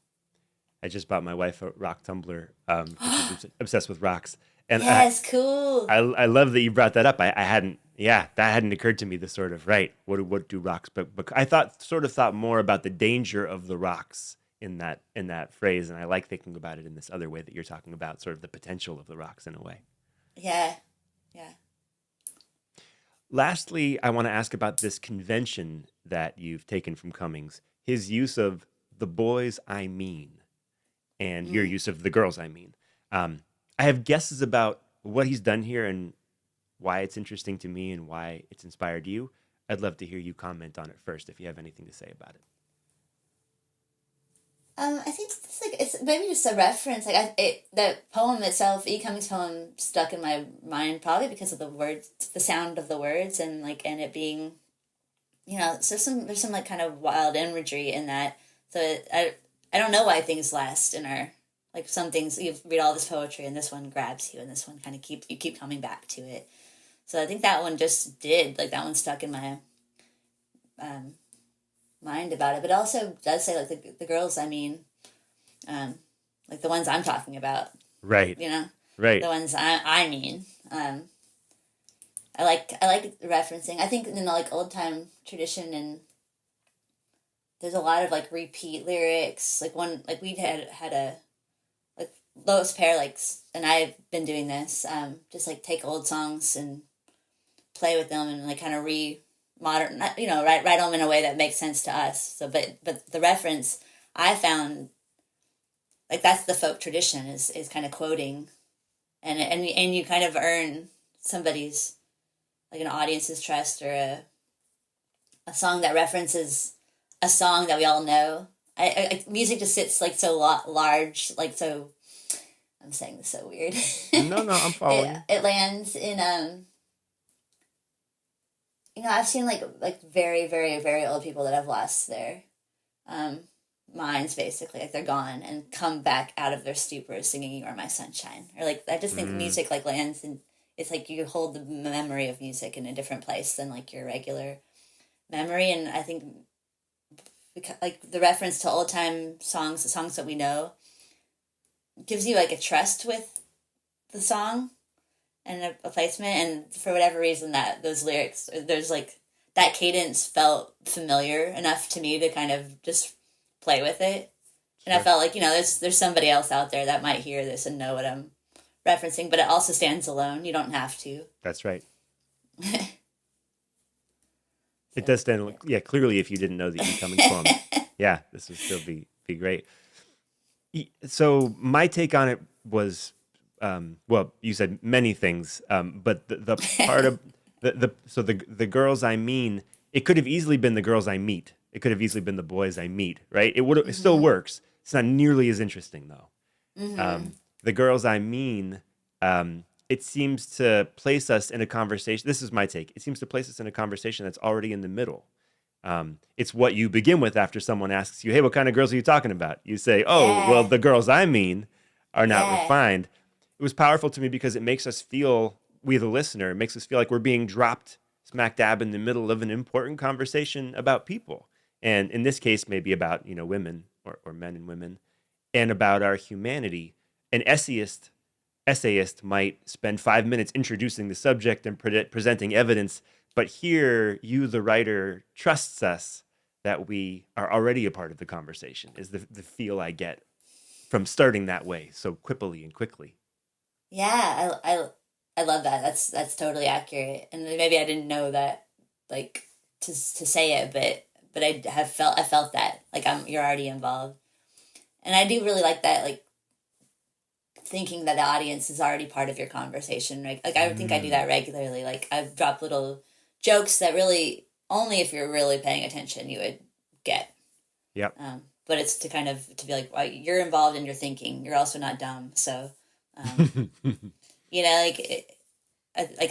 Speaker 1: I just bought my wife a rock tumbler. She's obsessed with rocks. And
Speaker 2: Yes, cool.
Speaker 1: I love that you brought that up. I hadn't, that hadn't occurred to me. The sort of right. What do rocks? But I thought more about the danger of the rocks in that phrase, and I like thinking about it in this other way that you're talking about, sort of the potential of the rocks in a way.
Speaker 2: Yeah.
Speaker 1: Lastly, I want to ask about this convention that you've taken from Cummings. His use of the boys I mean, and your use of the girls I mean. I have guesses about what he's done here and why it's interesting to me and why it's inspired you. I'd love to hear you comment on it first if you have anything to say about it.
Speaker 2: I think it's maybe just a reference. The poem itself, E. Cummings' poem, stuck in my mind probably because of the words, the sound of the words, and it being, so there's some like kind of wild imagery in that. So I don't know why things last in our like some things you read all this poetry and this one grabs you and this one kind of keep coming back to it. So I think that one just did that one stuck in my mind about it, but it also does say like the girls I mean, like the ones I'm talking about,
Speaker 1: Right. Right.
Speaker 2: The ones I mean. I like referencing. I think in the like old time tradition, and there's a lot of like repeat lyrics. Like one, like we'd had a like Lois Pear, like, and I've been doing this. Just like take old songs and play with them and like kind of modern, write them in a way that makes sense to us. So, but the reference I found, like that's the folk tradition is kind of quoting, and you kind of earn somebody's like an audience's trust or a song that references a song that we all know. Music just sits like so large, like so. I'm saying this so weird.
Speaker 1: No, I'm following.
Speaker 2: It lands in I've seen like very, very, very old people that have lost their minds, basically, like they're gone and come back out of their stupor singing "You Are My Sunshine," or like I just think music like lands and it's like you hold the memory of music in a different place than like your regular memory. And I think like the reference to old time songs, the songs that we know, gives you like a trust with the song and a placement, and for whatever reason that those lyrics, there's like that cadence felt familiar enough to me to kind of just play with it. And I felt like, there's somebody else out there that might hear this and know what I'm referencing, but it also stands alone. You don't have to.
Speaker 1: That's right. It does stand, clearly if you didn't know the incoming poem, this would still be great. So my take on it was, you said many things, but the part of the girls I mean, it could have easily been the girls I meet. It could have easily been the boys I meet, right? It still works. It's not nearly as interesting though. The girls I mean, it seems to place us in a conversation. This is my take. It seems to place us in a conversation that's already in the middle. It's what you begin with after someone asks you, "Hey, what kind of girls are you talking about?" You say, "Oh, well,
Speaker 2: Yeah.
Speaker 1: the girls I mean are not
Speaker 2: Yeah.
Speaker 1: refined." It was powerful to me because it makes us feel, we the listener, it makes us feel like we're being dropped smack dab in the middle of an important conversation about people. And in this case, maybe about, women or men and women, and about our humanity. An essayist might spend 5 minutes introducing the subject and presenting evidence, but here you, the writer, trusts us that we are already a part of the conversation, is the feel I get from starting that way so quippily and quickly.
Speaker 2: Yeah, I love that. That's totally accurate. And maybe I didn't know that, like, to say it, but I felt that, like, you're already involved. And I do really like that, like, thinking that the audience is already part of your conversation. Like I think I do that regularly. Like, I've dropped little jokes that really only if you're really paying attention you would get.
Speaker 1: Yep.
Speaker 2: But it's to kind of to be like, well, you're involved in your thinking. You're also not dumb. So, I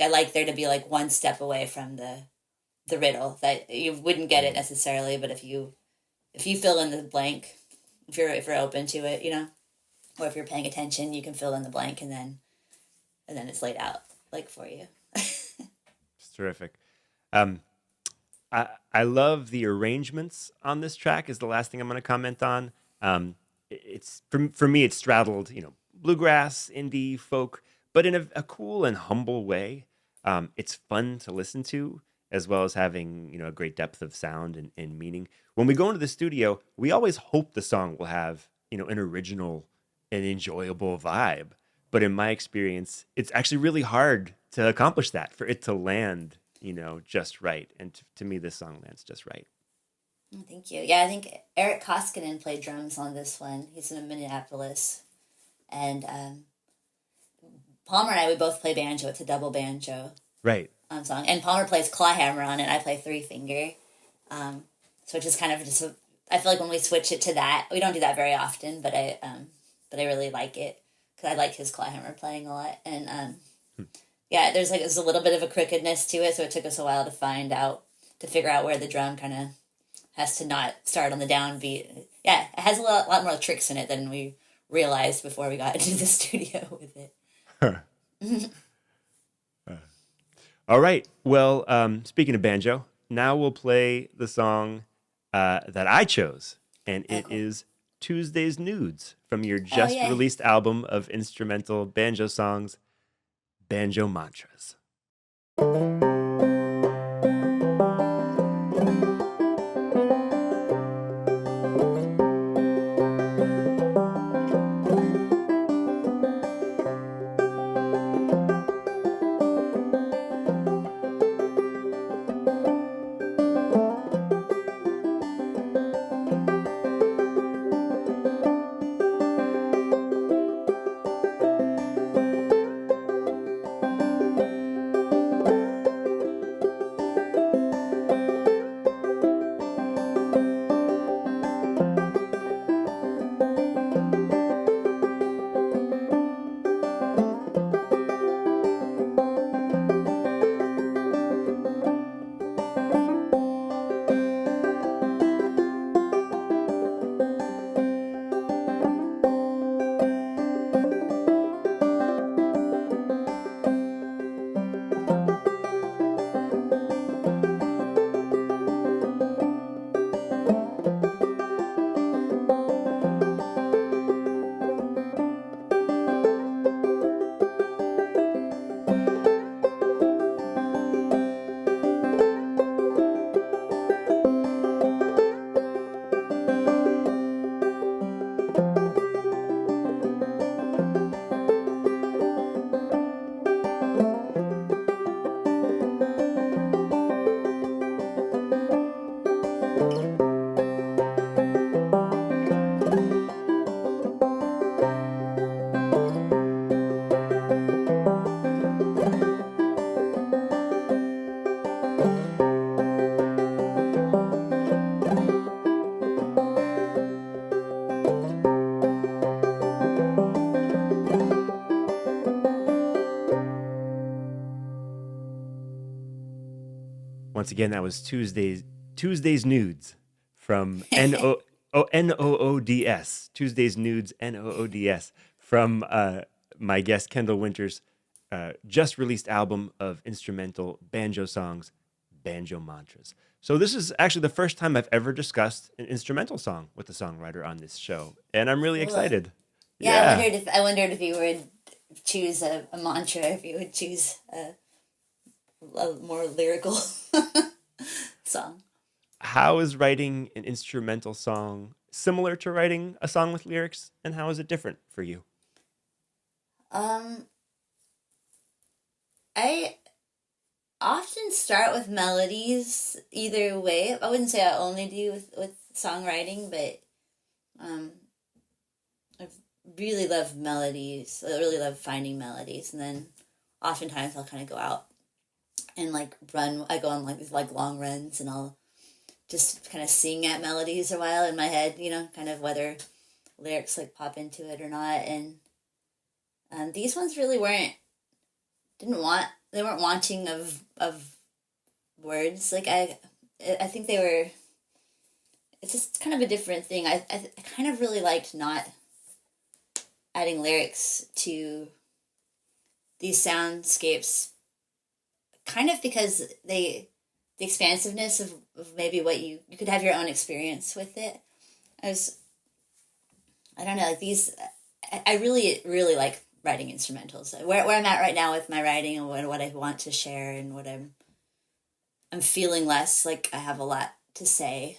Speaker 2: like there to be like one step away from the riddle that you wouldn't get it necessarily, but if you fill in the blank, if you're open to it, or if you're paying attention, you can fill in the blank, and then it's laid out like for you.
Speaker 1: It's terrific. I love the arrangements on this track. Is the last thing I'm going to comment on. It's for me, it's straddled, bluegrass, indie, folk, but in a cool and humble way. It's fun to listen to, as well as having a great depth of sound and meaning. When we go into the studio, we always hope the song will have an original and enjoyable vibe. But in my experience, it's actually really hard to accomplish that, for it to land just right. And to me, this song lands just right.
Speaker 2: Thank you. Yeah, I think Eric Koskinen played drums on this one. He's in Minneapolis. And Palmer and I, we both play banjo. It's a double banjo
Speaker 1: Right.
Speaker 2: Song. And Palmer plays clawhammer on it. I play three finger. So it's just kind of I feel like when we switch it to that, we don't do that very often, but I really like it because I like his clawhammer playing a lot. And yeah, there's a little bit of a crookedness to it, so it took us a while to figure out where the drum kind of has to not start on the downbeat. Yeah, it has a lot more tricks in it than we realized before we got into the studio with it.
Speaker 1: All right. Well, speaking of banjo, now we'll play the song that I chose, and it is Tuesday's Nudes from your just released album of instrumental banjo songs, Banjo Mantras. Once again, that was Tuesday's Nudes from Noods. Tuesday's Nudes, Noods, from my guest Kendl Winter's just released album of instrumental banjo songs, Banjo Mantras. So this is actually the first time I've ever discussed an instrumental song with a songwriter on this show, and I'm really excited.
Speaker 2: Yeah, I wondered if you would choose a mantra, if you would choose a more lyrical song.
Speaker 1: How is writing an instrumental song similar to writing a song with lyrics, and how is it different for you?
Speaker 2: I often start with melodies either way. I wouldn't say I only do with songwriting, but I really love melodies. I really love finding melodies, and then oftentimes I'll kind of go out and like run. I go on like these like long runs, and I'll just kind of sing at melodies a while in my head, kind of whether lyrics like pop into it or not. And these ones really weren't wanting of words. Like I think they were. It's just kind of a different thing. I kind of really liked not adding lyrics to these soundscapes, kind of because the expansiveness of maybe what you could have your own experience with it. I don't know, like these, I really, really like writing instrumentals. Where I'm at right now with my writing and what I want to share and what I'm feeling less like I have a lot to say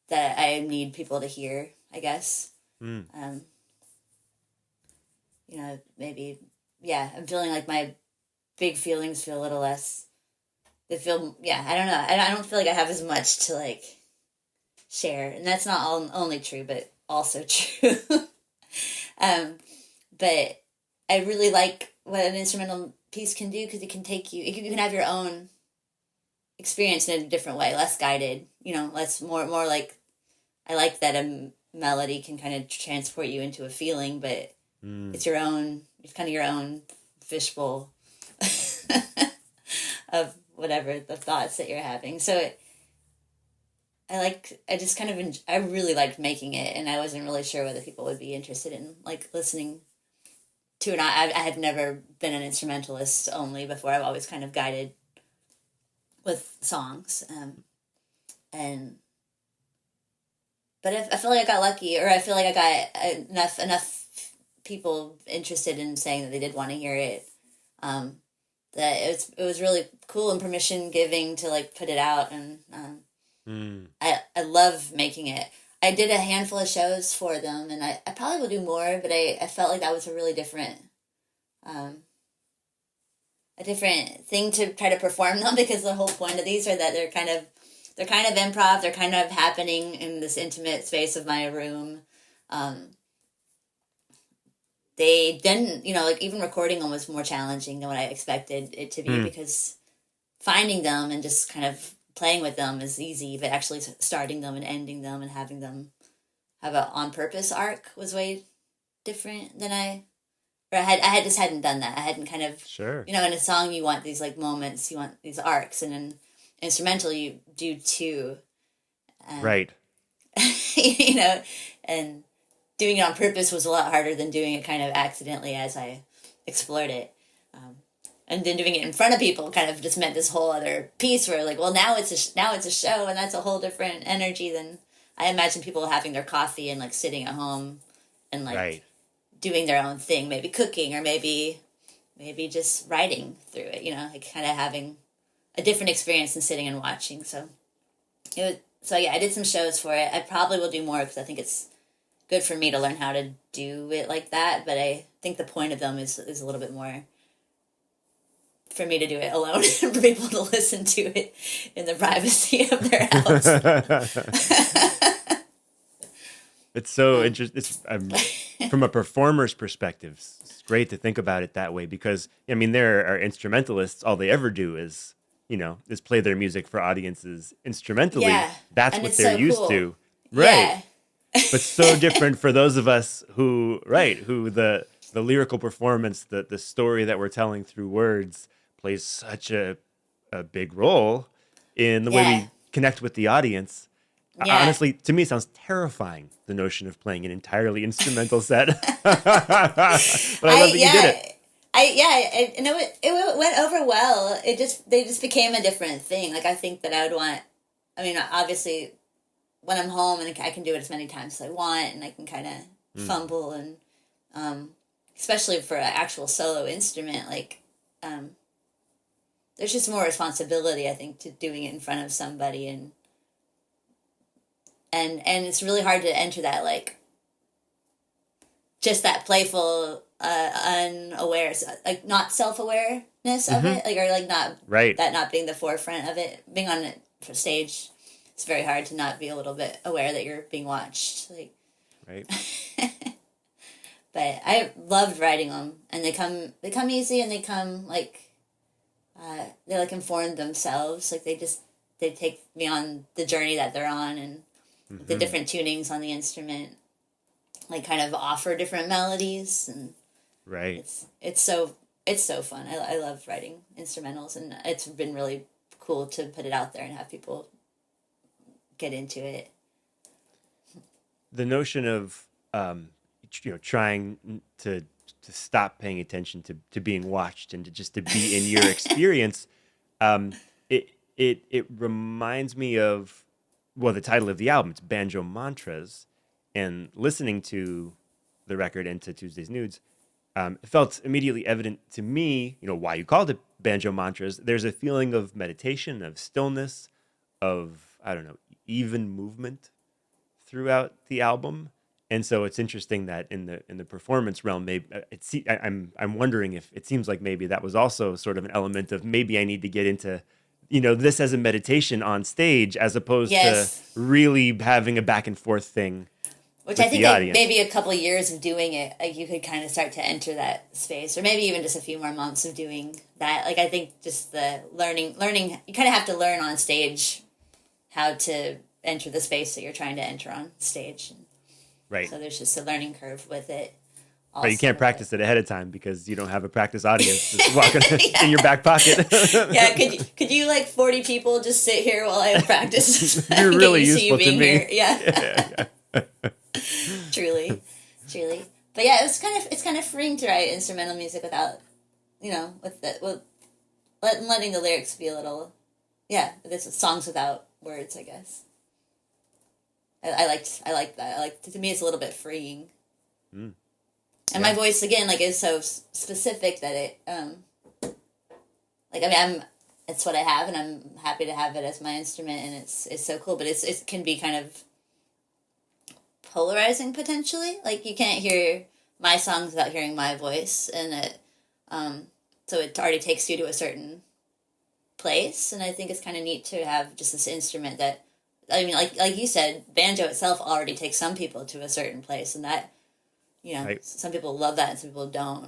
Speaker 2: that I need people to hear, I guess. Maybe, yeah, I'm feeling like my big feelings feel a little less. They feel, yeah, I don't know. I don't feel like I have as much to like share, and that's not only true, but also true. But I really like what an instrumental piece can do because it can take you. You can have your own experience in a different way, less guided. Less more like. I like that a melody can kind of transport you into a feeling, but it's your own. It's kind of your own fishbowl of whatever the thoughts that you're having. So I really liked making it, and I wasn't really sure whether people would be interested in like listening to it. I had never been an instrumentalist only before. I've always kind of guided with songs, but I feel like I got lucky, or I feel like I got enough people interested in saying that they did want to hear it. That it was really cool and permission giving to like put it out, and I love making it. I did a handful of shows for them, and I probably will do more, but I felt like that was a really different thing to try to perform them, because the whole point of these are that they're kind of improv, they're kind of happening in this intimate space of my room. They didn't, like even recording them was more challenging than what I expected it to be, because finding them and just kind of playing with them is easy, but actually starting them and ending them and having them have a on purpose arc was way different than I just hadn't done that. I hadn't kind of,
Speaker 1: sure.
Speaker 2: In a song you want these like moments, you want these arcs, and in instrumental you do too.
Speaker 1: Right.
Speaker 2: And doing it on purpose was a lot harder than doing it kind of accidentally as I explored it. And then doing it in front of people kind of just meant this whole other piece where like, well, now it's a show, and that's a whole different energy than I imagine people having their coffee and like sitting at home and like doing their own thing, maybe cooking, or maybe just writing through it, like kind of having a different experience than sitting and watching. So yeah, I did some shows for it. I probably will do more because I think it's good for me to learn how to do it like that, but I think the point of them is a little bit more for me to do it alone and for people to listen to it in the privacy of their house.
Speaker 1: It's so interesting. From a performer's perspective, it's great to think about it that way, because there are instrumentalists, all they ever do is play their music for audiences instrumentally. Yeah. That's what they're used to. Right.
Speaker 2: Yeah.
Speaker 1: But so different for those of us who the lyrical performance, the story that we're telling through words plays such a big role. in the way
Speaker 2: Yeah.
Speaker 1: we connect with the audience.
Speaker 2: Yeah.
Speaker 1: Honestly, to me, it sounds terrifying, the notion of playing an entirely instrumental set. But I love that you did it.
Speaker 2: I know it went over well. They just became a different thing. Like I think that I would want. I mean, obviously, when I'm home and I can do it as many times as I want, and I can kind of fumble and, especially for an actual solo instrument, like, there's just more responsibility I think to doing it in front of somebody and it's really hard to enter that like just that playful unaware like not self-awareness of it like or like not that not being the forefront of it being on it for stage. It's very hard to not be a little bit aware that you're being watched like but I loved writing them and they come easy and they come like they like inform themselves like they take me on the journey that they're on and the different tunings on the instrument like kind of offer different melodies and it's so fun. I love writing instrumentals and it's been really cool to put it out there and have people get into it.
Speaker 1: The notion of trying to stop paying attention to being watched and to be in your experience, it reminds me of the title of the album. It's Banjo Mantras, and listening to the record and to Tuesday's Nudes, it felt immediately evident to me, why you called it Banjo Mantras. There's a feeling of meditation, of stillness, of even movement throughout the album. And so it's interesting that in the performance realm, maybe I'm wondering if it seems like maybe that was also sort of an element of maybe I need to get into this as a meditation on stage as opposed to really having a back and forth thing.
Speaker 2: Which I think like maybe a couple of years of doing it, like you could kind of start to enter that space, or maybe even just a few more months of doing that. Like I think just the learning, you kind of have to learn on stage how to enter the space that you're trying to enter on stage.
Speaker 1: Right.
Speaker 2: So there's just a learning curve with it.
Speaker 1: But you can't practice it ahead of time because you don't have a practice audience just walking in your back pocket.
Speaker 2: Could you like 40 people just sit here while I practice?
Speaker 1: You're really useful to me.
Speaker 2: Here? Yeah. Truly. But yeah, it's kind of freeing to write instrumental music without, with letting the lyrics be a little, this songs without words, I guess. I like that. To me, it's a little bit freeing. And my voice again, is so specific that it, it's what I have, and I'm happy to have it as my instrument, and it's so cool. But it can be kind of polarizing potentially. Like you can't hear my songs without hearing my voice, and it, so it already takes you to a certain place. And I think it's kind of neat to have just this instrument that, like you said, banjo itself already takes some people to a certain place, and that. Some people love that and some people don't.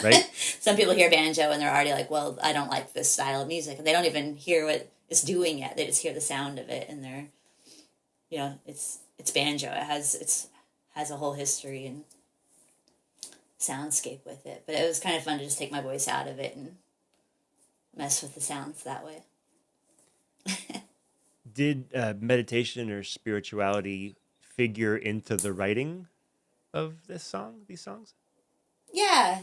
Speaker 2: Right. Some people hear banjo and they're already like, well, I don't like this style of music. And they don't even hear what it's doing yet. They just hear the sound of it and they're, it's banjo. It has a whole history and soundscape with it. But it was kind of fun to just take my voice out of it and mess with the sounds that way.
Speaker 1: Did meditation or spirituality figure into the writing of these songs? Yeah,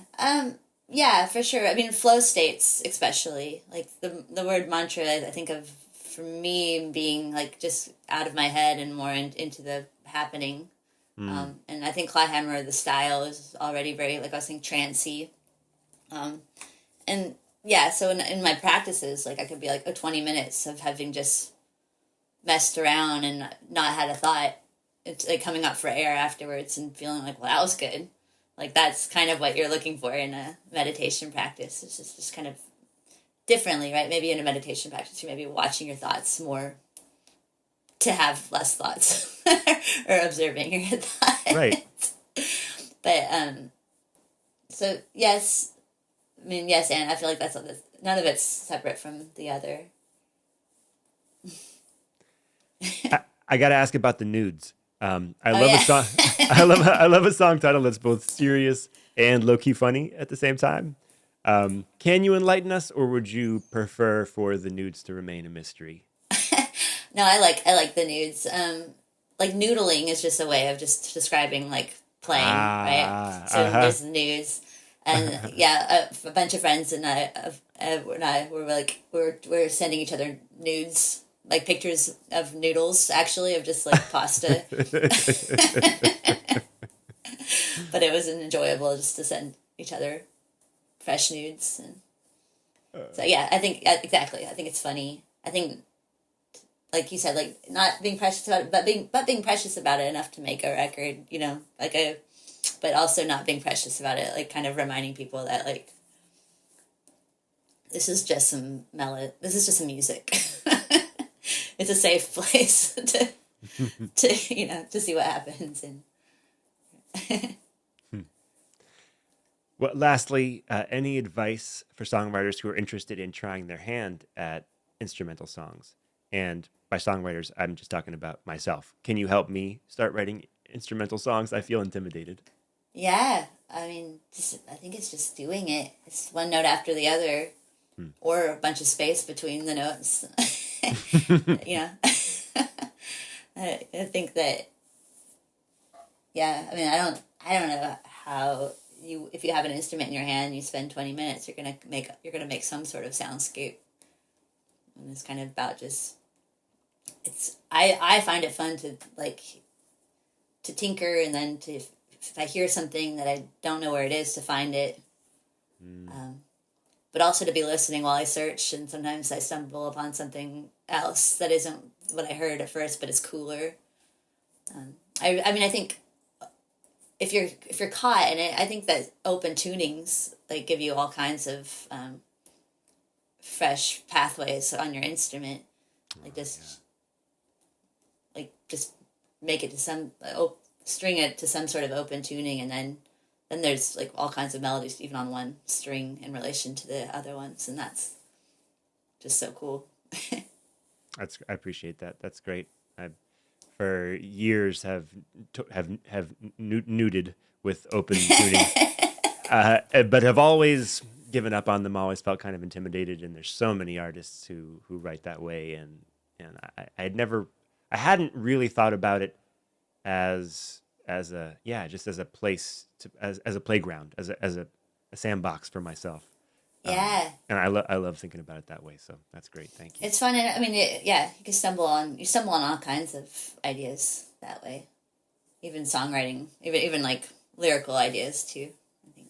Speaker 1: for sure. I mean, flow states especially. Like the word mantra, I think of for me being like just out of my head and more into the happening. And I think Clawhammer, the style is already very, like I was saying, trancey. And yeah, so in my practices, like I could be like 20 minutes of having just messed around and not had a thought. It's like coming up for air afterwards and feeling like, well, that was good. Like that's kind of what you're looking for in a meditation practice. It's just kind of differently, right? Maybe in a meditation practice, you may be watching your thoughts more to have less thoughts or observing your thoughts. Right.
Speaker 2: But, so yes, and I feel like none of it's separate from the other.
Speaker 1: I got to ask about the nudes. I love a song. I love a song title that's both serious and low key funny at the same time. Can you enlighten us, or would you prefer for the nudes to remain a mystery?
Speaker 2: No, I like the nudes. Like noodling is just a way of just describing like playing, right? So there's the nudes, and yeah, a bunch of friends and I were like we're sending each other nudes, like pictures of noodles, actually, of just like pasta. But it was enjoyable just to send each other fresh nudes, and so yeah, I think exactly. I think it's funny. I think, like you said, like not being precious about it, but being precious about it enough to make a record, you know, but also not being precious about it, like kind of reminding people that like this is just some music. It's a safe place to you know, to see what happens. And
Speaker 1: Well, lastly, any advice for songwriters who are interested in trying their hand at instrumental songs? And by songwriters, I'm just talking about myself. Can you help me start writing instrumental songs? I feel intimidated.
Speaker 2: yeah, I mean, I think it's just doing it. It's one note after the other, or a bunch of space between the notes. You know, I think that. Yeah, I mean, I don't know how if you have an instrument in your hand, you spend 20 minutes, you're gonna make some sort of soundscape, and it's kind of about just. I find it fun to like to tinker, and then if I hear something that I don't know where it is, to find it. But also to be listening while I search, and sometimes I stumble upon something else that isn't what I heard at first, but it's cooler. I mean, I think if you're caught in it, I think that open tunings like give you all kinds of fresh pathways on your instrument, like just make it to string it to some sort of open tuning, and then there's like all kinds of melodies even on one string in relation to the other ones, and that's just so cool.
Speaker 1: I appreciate that. That's great. I, for years, have nuded with open tuning, but have always given up on them. Always felt kind of intimidated, and there's so many artists who write that way, and I hadn't really thought about it as a place as a playground, as a sandbox for myself.
Speaker 2: Yeah.
Speaker 1: And I love thinking about it that way. So that's great. Thank you.
Speaker 2: It's fun. And I mean, you can stumble on all kinds of ideas that way. Even songwriting, even like lyrical ideas too, I think.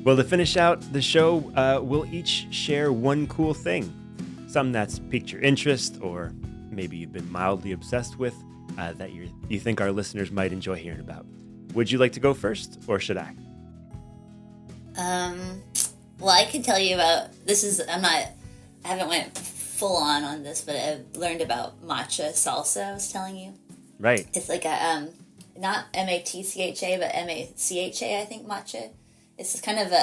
Speaker 1: Well, to finish out the show, we'll each share one cool thing. Some that's piqued your interest, or maybe you've been mildly obsessed with, that you think our listeners might enjoy hearing about. Would you like to go first, or should I?
Speaker 2: Well, I can tell you about I haven't went full on this, but I've learned about matcha salsa. I was telling you,
Speaker 1: right?
Speaker 2: It's like a not MATCHA, but MACHA. I think matcha. It's kind of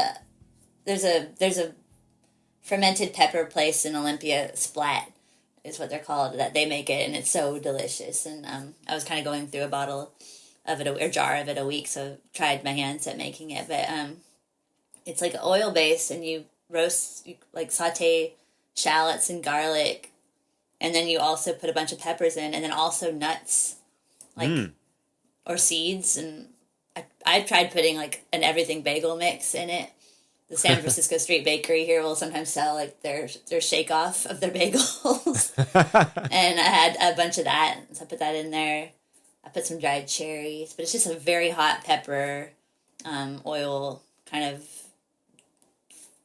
Speaker 2: there's a fermented pepper place in Olympia, Splat is what they're called, that they make it, and it's so delicious. And I was kind of going through a bottle of it, or jar of it a week, so I tried my hands at making it. But it's like oil based, and you saute shallots and garlic, and then you also put a bunch of peppers in, and then also nuts, or seeds. And I've tried putting like an everything bagel mix in it. The San Francisco Street Bakery here will sometimes sell like their shake off of their bagels. And I had a bunch of that, so I put that in there. I put some dried cherries, but it's just a very hot pepper, oil kind of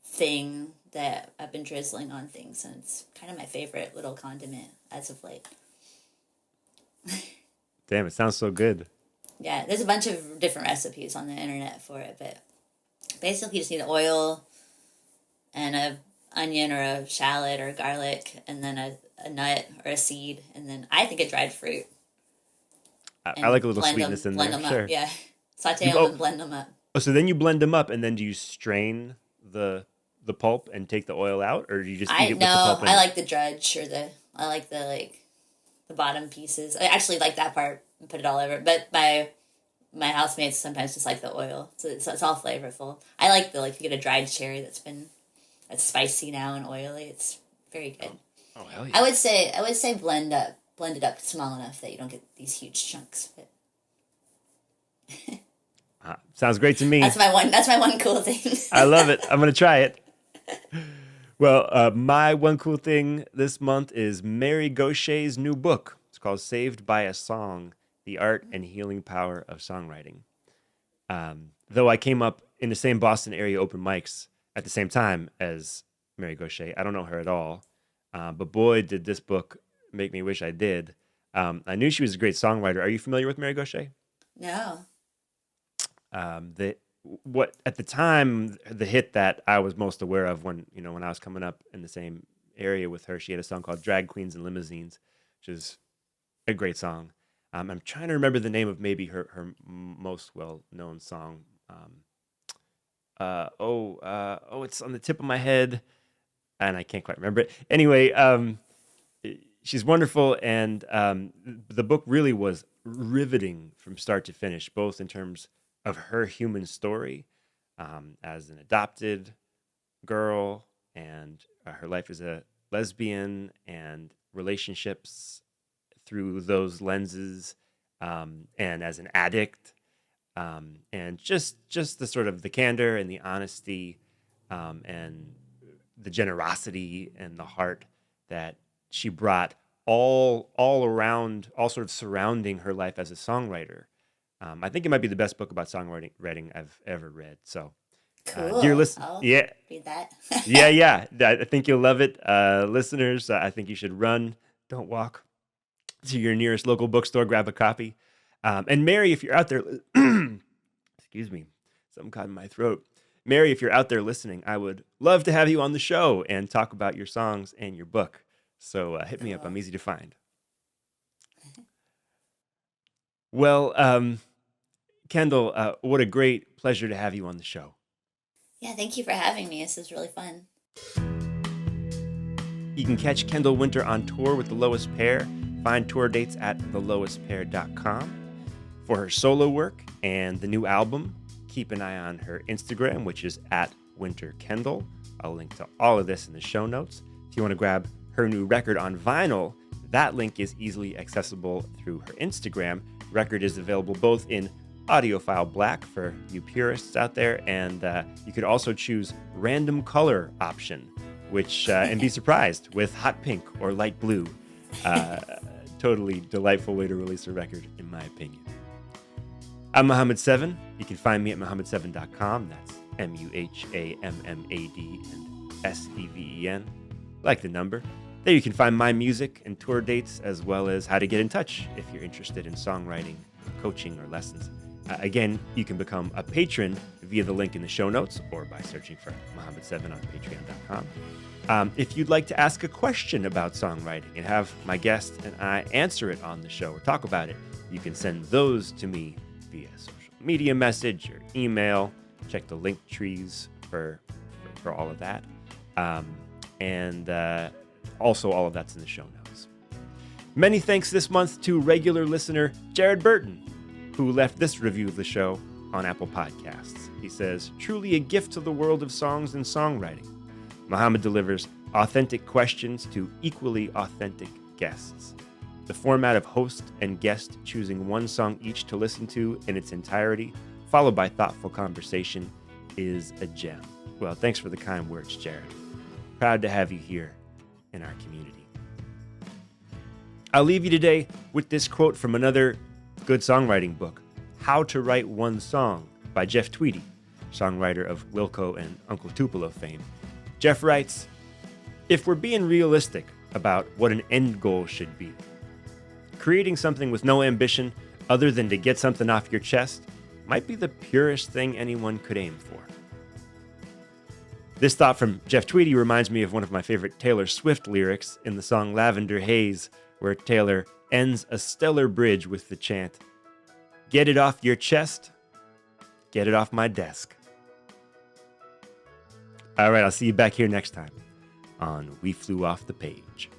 Speaker 2: thing that I've been drizzling on things, and it's kind of my favorite little condiment as of late.
Speaker 1: Damn, it sounds so good.
Speaker 2: Yeah, there's a bunch of different recipes on the internet for it, but basically you just need oil and a onion or a shallot or garlic, and then a nut or a seed, and then I think a dried fruit.
Speaker 1: I like a little sweetness in there.
Speaker 2: Blend them
Speaker 1: Sure.
Speaker 2: up, yeah. Saute them and blend them up.
Speaker 1: Oh, so then you blend them up, and then do you strain the pulp and take the oil out, or do you just eat it with the pulp?
Speaker 2: I like the drudge, or I like the bottom pieces. I actually like that part and put it all over. But my housemates sometimes just like the oil, so it's all flavorful. I like you get a dried cherry that's spicy now and oily. It's very good.
Speaker 1: Oh, hell yeah.
Speaker 2: I would say blend it up small enough that you don't get these huge chunks. But
Speaker 1: Sounds great to me.
Speaker 2: that's my one cool thing.
Speaker 1: I love it. I'm going to try it. Well, my one cool thing this month is Mary Gaucher's new book. It's called Saved by a Song, The Art and Healing Power of Songwriting. Though I came up in the same Boston area open mics at the same time as Mary Gaucher, I don't know her at all. But boy, did this book make me wish I did. I knew she was a great songwriter. Are you familiar with Mary Gaucher?
Speaker 2: No.
Speaker 1: What at the time the hit that I was most aware of when I was coming up in the same area with her, she had a song called "Drag Queens and Limousines," which is a great song. I'm trying to remember the name of maybe her most well known song. It's on the tip of my head, and I can't quite remember it. Anyway, she's wonderful, and the book really was riveting from start to finish, both in terms of her human story as an adopted girl and her life as a lesbian and relationships through those lenses, and as an addict, and just the sort of the candor and the honesty, and the generosity and the heart that she brought all around, all sort of surrounding her life as a songwriter. I think it might be the best book about songwriting I've ever read. So,
Speaker 2: Cool.
Speaker 1: dear listeners,
Speaker 2: I'll
Speaker 1: yeah,
Speaker 2: read that.
Speaker 1: yeah. I think you'll love it. Listeners, I think you should run, don't walk, to your nearest local bookstore, grab a copy. And Mary, if you're out there, excuse me, something caught in my throat. Mary, if you're out there listening, I would love to have you on the show and talk about your songs and your book. So hit me up. I'm easy to find. Well, Kendl, what a great pleasure to have you on the show.
Speaker 2: Yeah, thank you for having me. This is really fun.
Speaker 1: You can catch Kendl Winter on tour with The Lowest Pair. Find tour dates at thelowestpair.com. For her solo work and the new album, keep an eye on her Instagram, which is @WinterKendl. I'll link to all of this in the show notes. If you want to grab her new record on vinyl, that link is easily accessible through her Instagram. Record is available both in audiophile black for you purists out there, and you could also choose random color option, which and be surprised with hot pink or light blue. Totally delightful way to release a record, in my opinion. I'm Muhammad7. You can find me at Muhammad7.com. That's MUHAMMAD and SEVEN, like the number. There you can find my music and tour dates, as well as how to get in touch if you're interested in songwriting, coaching, or lessons. Again, you can become a patron via the link in the show notes or by searching for Muhammad7 on patreon.com. If you'd like to ask a question about songwriting and have my guest and I answer it on the show or talk about it, you can send those to me via social media message or email. Check the link trees for all of that. Also, all of that's in the show notes. Many thanks this month to regular listener Jared Burton, who left this review of the show on Apple Podcasts. He says, "Truly a gift to the world of songs and songwriting. Muhammad delivers authentic questions to equally authentic guests. The format of host and guest choosing one song each to listen to in its entirety, followed by thoughtful conversation, is a gem." Well, thanks for the kind words, Jared. Proud to have you here in our community. I'll leave you today with this quote from another good songwriting book, How to Write One Song by Jeff Tweedy, songwriter of Wilco and Uncle Tupelo fame. Jeff writes, "If we're being realistic about what an end goal should be, creating something with no ambition other than to get something off your chest might be the purest thing anyone could aim for." This thought from Jeff Tweedy reminds me of one of my favorite Taylor Swift lyrics in the song Lavender Haze, where Taylor ends a stellar bridge with the chant, "Get it off your chest, get it off my desk." All right, I'll see you back here next time on We Flew Off the Page.